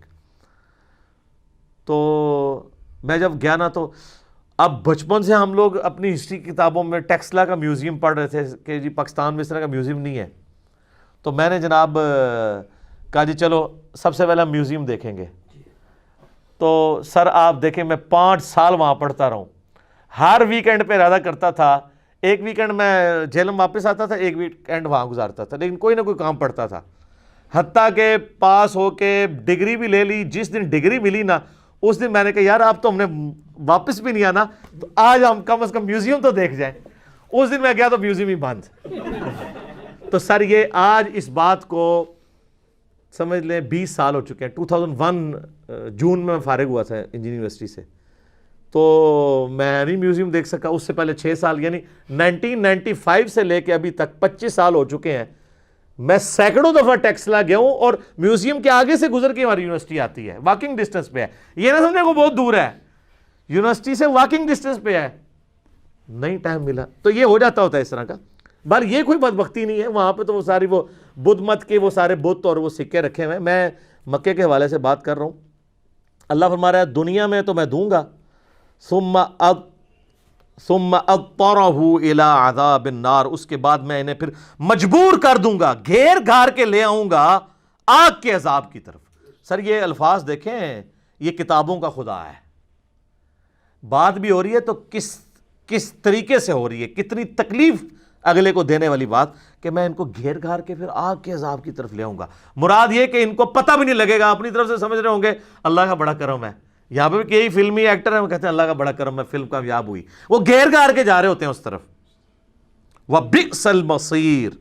تو میں جب گیا نا، تو اب بچپن سے ہم لوگ اپنی ہسٹری کتابوں میں ٹیکسلا کا میوزیم پڑھ رہے تھے کہ جی پاکستان میں اس طرح کا میوزیم نہیں ہے، تو میں نے جناب کہا جی چلو سب سے پہلا میوزیم دیکھیں گے۔ تو سر آپ دیکھیں میں 5 سال وہاں پڑھتا رہا ہوں، ہر ویکینڈ پہ ارادہ کرتا تھا، ایک ویکینڈ میں جیلم واپس آتا تھا، ایک ویکینڈ وہاں گزارتا تھا، لیکن کوئی نہ کوئی کام پڑتا تھا، حتیٰ کہ پاس ہو کے ڈگری بھی لے لی۔ جس دن ڈگری ملی نا اس دن میں نے کہا یار آپ تو ہم نے واپس بھی نہیں آنا، تو آج ہم کم از کم میوزیم تو دیکھ جائیں۔ اس دن میں گیا تو میوزیم ہی بند۔ تو سر یہ آج اس بات کو سمجھ لیں 20 سال ہو چکے ہیں، 2001 جون میں فارغ ہوا تھا انجینئرنگ یونیورسٹی سے، تو میں نہیں میوزیم دیکھ سکا۔ اس سے پہلے 6 سال یعنی 1995 سے لے کے ابھی تک 25 سال ہو چکے ہیں، میں سینکڑوں دفعہ ٹیکسلا گیا ہوں، اور میوزیم کے آگے سے گزر کے ہماری یونیورسٹی آتی ہے، واکنگ ڈسٹنس پہ ہے، یہ نہ سمجھنے کو بہت دور ہے، یونیورسٹی سے واکنگ ڈسٹنس پہ ہے، نہیں ٹائم ملا۔ تو یہ ہو جاتا ہوتا ہے اس طرح کا، بل یہ کوئی بدبختی نہیں ہے، وہاں پہ تو وہ ساری وہ بدھ مت کے وہ سارے بت اور وہ سکے رکھے ہوئے ہیں۔ میں مکے کے حوالے سے بات کر رہا ہوں، اللہ فرما رہا ہے دنیا میں تو میں دوں گا، ثم اضطرہ الی عذاب النار، اس کے بعد میں انہیں پھر مجبور کر دوں گا، گھیر گھار کے لے آؤں گا آگ کے عذاب کی طرف۔ سر یہ الفاظ دیکھیں، یہ کتابوں کا خدا ہے، بات بھی ہو رہی ہے تو کس طریقے سے ہو رہی ہے، کتنی تکلیف اگلے کو دینے والی بات کہ میں ان کو گھیر گھار کے پھر آگ کے عذاب کی طرف لے آؤں گا۔ مراد یہ کہ ان کو پتہ بھی نہیں لگے گا، اپنی طرف سے سمجھ رہے ہوں گے اللہ کا بڑا کرم ہے۔ یہاں پہ بھی کئی فلمی ایکٹر ہیں وہ کہتے ہیں اللہ کا بڑا کرم ہے، فلم کامیاب ہوئی، وہ گھیر گھار کے جا رہے ہوتے ہیں اس طرف۔ وَبِئْسَ الْمَصِيرُ،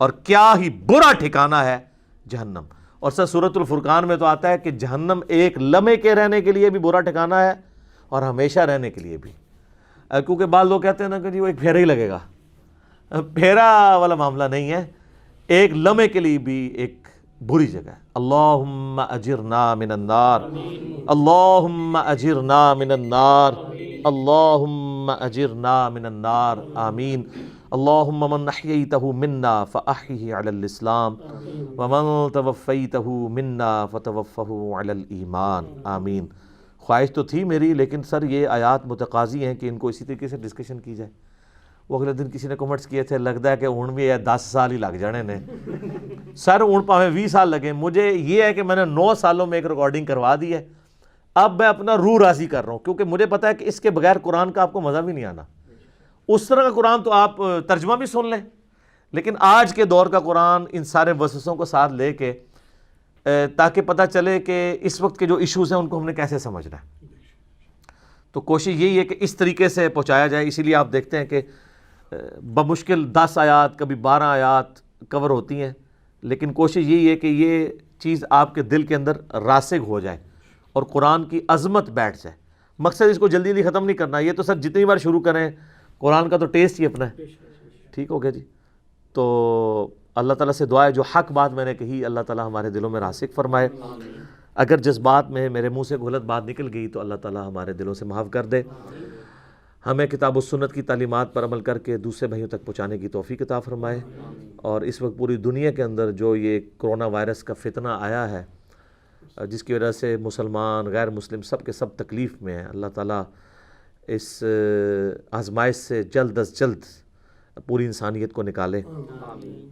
اور کیا ہی برا ٹھکانہ ہے جہنم۔ اور سر سورۃ الفرقان میں تو آتا ہے کہ جہنم ایک لمحے کے رہنے کے لیے بھی برا ٹھکانہ ہے اور ہمیشہ رہنے کے لیے بھی، کیونکہ بعض لوگ کہتے ہیں نا کہ جی وہ ایک پھیرا ہی لگے گا، پھیرا والا معاملہ نہیں ہے، ایک لمحے کے لیے بھی ایک بری جگہ ہے۔ اللہم اجرنا من النار، اللہم اجرنا من النار، اللہم اجرنا من النار، آمین۔ اللہم من احییتہ منا فاحیہ علی الاسلام ومن توفیتہ منا فتوفہ علی الایمان، آمین۔ خواہش تو تھی میری، لیکن سر یہ آیات متقاضی ہیں کہ ان کو اسی طریقے سے ڈسکشن کی جائے۔ وہ اگلے دن کسی نے کمنٹس کیے تھے، لگتا ہے کہ ہن بھی 10 سال ہی لگ جانے نے سر، ہن پاویں 20 سال لگے، مجھے یہ ہے کہ میں نے 9 سالوں میں ایک ریکارڈنگ کروا دی ہے، اب میں اپنا روح راضی کر رہا ہوں، کیونکہ مجھے پتا ہے کہ اس کے بغیر قرآن کا آپ کو مزہ بھی نہیں آنا۔ اس طرح کا قرآن تو آپ ترجمہ بھی سن لیں، لیکن آج کے دور کا قرآن ان سارے وسوسوں کو ساتھ لے کے، تاکہ پتہ چلے کہ اس وقت کے جو ایشوز ہیں ان کو ہم نے کیسے سمجھنا ہے، تو کوشش یہی ہے کہ اس طریقے سے پہنچایا جائے۔ اسی لیے آپ دیکھتے ہیں کہ بمشکل 10 آیات کبھی 12 آیات کور ہوتی ہیں، لیکن کوشش یہی ہے کہ یہ چیز آپ کے دل کے اندر راسخ ہو جائے اور قرآن کی عظمت بیٹھ جائے۔ مقصد اس کو جلدی جلدی ختم نہیں کرنا، یہ تو سر جتنی بار شروع کریں، قرآن کا تو ٹیسٹ ہی اپنا ہے، ٹھیک ہو گیا جی۔ تو اللہ تعالیٰ سے دعا ہے جو حق بات میں نے کہی اللہ تعالیٰ ہمارے دلوں میں راسخ فرمائے، اگر جس بات میں میرے منہ سے غلط بات نکل گئی تو اللہ تعالیٰ ہمارے دلوں سے معاف کر دے، ہمیں کتاب و سنت کی تعلیمات پر عمل کر کے دوسرے بھائیوں تک پہنچانے کی توفیق عطا فرمائے، اور اس وقت پوری دنیا کے اندر جو یہ کرونا وائرس کا فتنہ آیا ہے، جس کی وجہ سے مسلمان غیر مسلم سب کے سب تکلیف میں ہیں، اللہ تعالیٰ اس آزمائش سے جلد از جلد پوری انسانیت کو نکالے،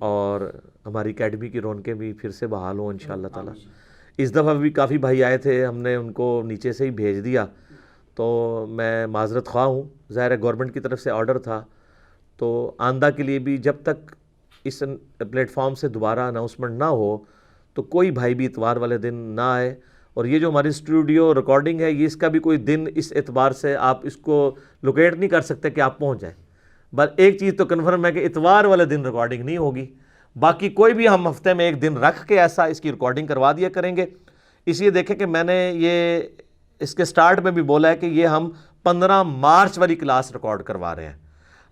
اور ہماری اکیڈمی کی رونقیں بھی پھر سے بحال ہوں انشاءاللہ تعالیٰ۔ اس دفعہ بھی کافی بھائی آئے تھے، ہم نے ان کو نیچے سے ہی بھیج دیا، تو میں معذرت خواہ ہوں، ظاہر ہے گورنمنٹ کی طرف سے آرڈر تھا، تو آندہ کے لیے بھی جب تک اس پلیٹ فارم سے دوبارہ اناؤنسمنٹ نہ ہو تو کوئی بھائی بھی اتوار والے دن نہ آئے، اور یہ جو ہماری اسٹوڈیو ریکارڈنگ ہے، یہ اس کا بھی کوئی دن اس اعتبار سے آپ اس کو لوکیٹ نہیں کر سکتے کہ آپ پہنچ جائیں، بس ایک چیز تو کنفرم ہے کہ اتوار والے دن ریکارڈنگ نہیں ہوگی، باقی کوئی بھی ہم ہفتے میں ایک دن رکھ کے ایسا اس کی ریکارڈنگ کروا دیا کریں گے۔ اس لیے دیکھیں کہ میں نے یہ اس کے سٹارٹ میں بھی بولا ہے کہ یہ ہم 15 مارچ والی کلاس ریکارڈ کروا رہے ہیں،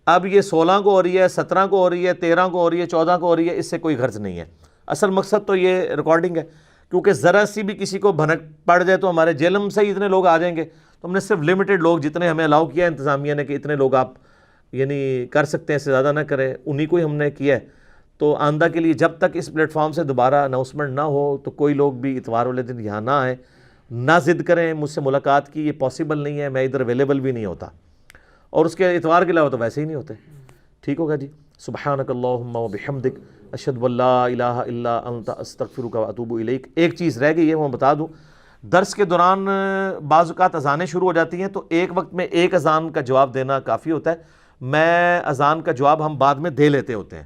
اب یہ 16 کو ہو رہی ہے، 17 کو ہو رہی ہے، 13 کو ہو رہی ہے، 14 کو ہو رہی ہے، اس سے کوئی غرض نہیں ہے، اصل مقصد تو یہ ریکارڈنگ ہے، کیونکہ ذرا سی بھی کسی کو بھنک پڑ جائے تو ہمارے جیلم سے ہی اتنے لوگ آ جائیں گے، تو ہم نے صرف لمیٹڈ لوگ جتنے ہمیں الاؤ کیا ہے انتظامیہ نے کہ اتنے لوگ آپ یعنی کر سکتے ہیں، اس سے زیادہ نہ کریں، انہی کو ہی ہم نے کیا ہے۔ تو آندہ کے لیے جب تک اس پلیٹ فارم سے دوبارہ اناؤنسمنٹ نہ ہو تو کوئی لوگ بھی اتوار والے دن یہاں نہ آئیں، نہ ضد کریں مجھ سے ملاقات کی، یہ پاسبل نہیں ہے، میں ادھر اویلیبل بھی نہیں ہوتا، اور اس کے اتوار کے علاوہ تو ویسے ہی نہیں ہوتے، ٹھیک ہوگا جی۔ سبحانک اللہم و بحمدک اشہد ان لا الہ الا انت استغفرک و اتوب الیک۔ ایک چیز رہ گئی ہے، وہ بتا دوں، درس کے دوران بعض اوقات اذانیں شروع ہو جاتی ہیں، تو ایک وقت میں ایک اذان کا جواب دینا کافی ہوتا ہے، میں اذان کا جواب ہم بعد میں دے لیتے ہوتے ہیں،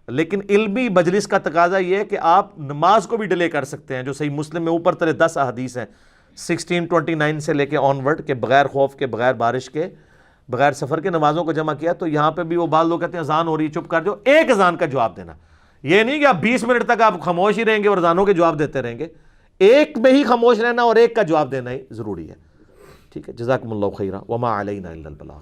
لیکن علمی مجلس کا تقاضا یہ ہے کہ آپ نماز کو بھی ڈیلے کر سکتے ہیں، جو صحیح مسلم میں اوپر تلے 10 احادیث ہیں 1629 سے لے کے آن ورڈ، کہ بغیر خوف کے، بغیر بارش کے، بغیر سفر کے نمازوں کو جمع کیا، تو یہاں پہ بھی وہ بعض لوگ کہتے ہیں اذان ہو رہی ہے چپ کر جو، ایک اذان کا جواب دینا، یہ نہیں کہ آپ 20 منٹ تک آپ خاموش ہی رہیں گے اور اذانوں کے جواب دیتے رہیں گے، ایک میں ہی خاموش رہنا اور ایک کا جواب دینا ہی ضروری ہے، ٹھیک ہے۔ جزاکم اللہ خیرا وما علینا الا البلاغ۔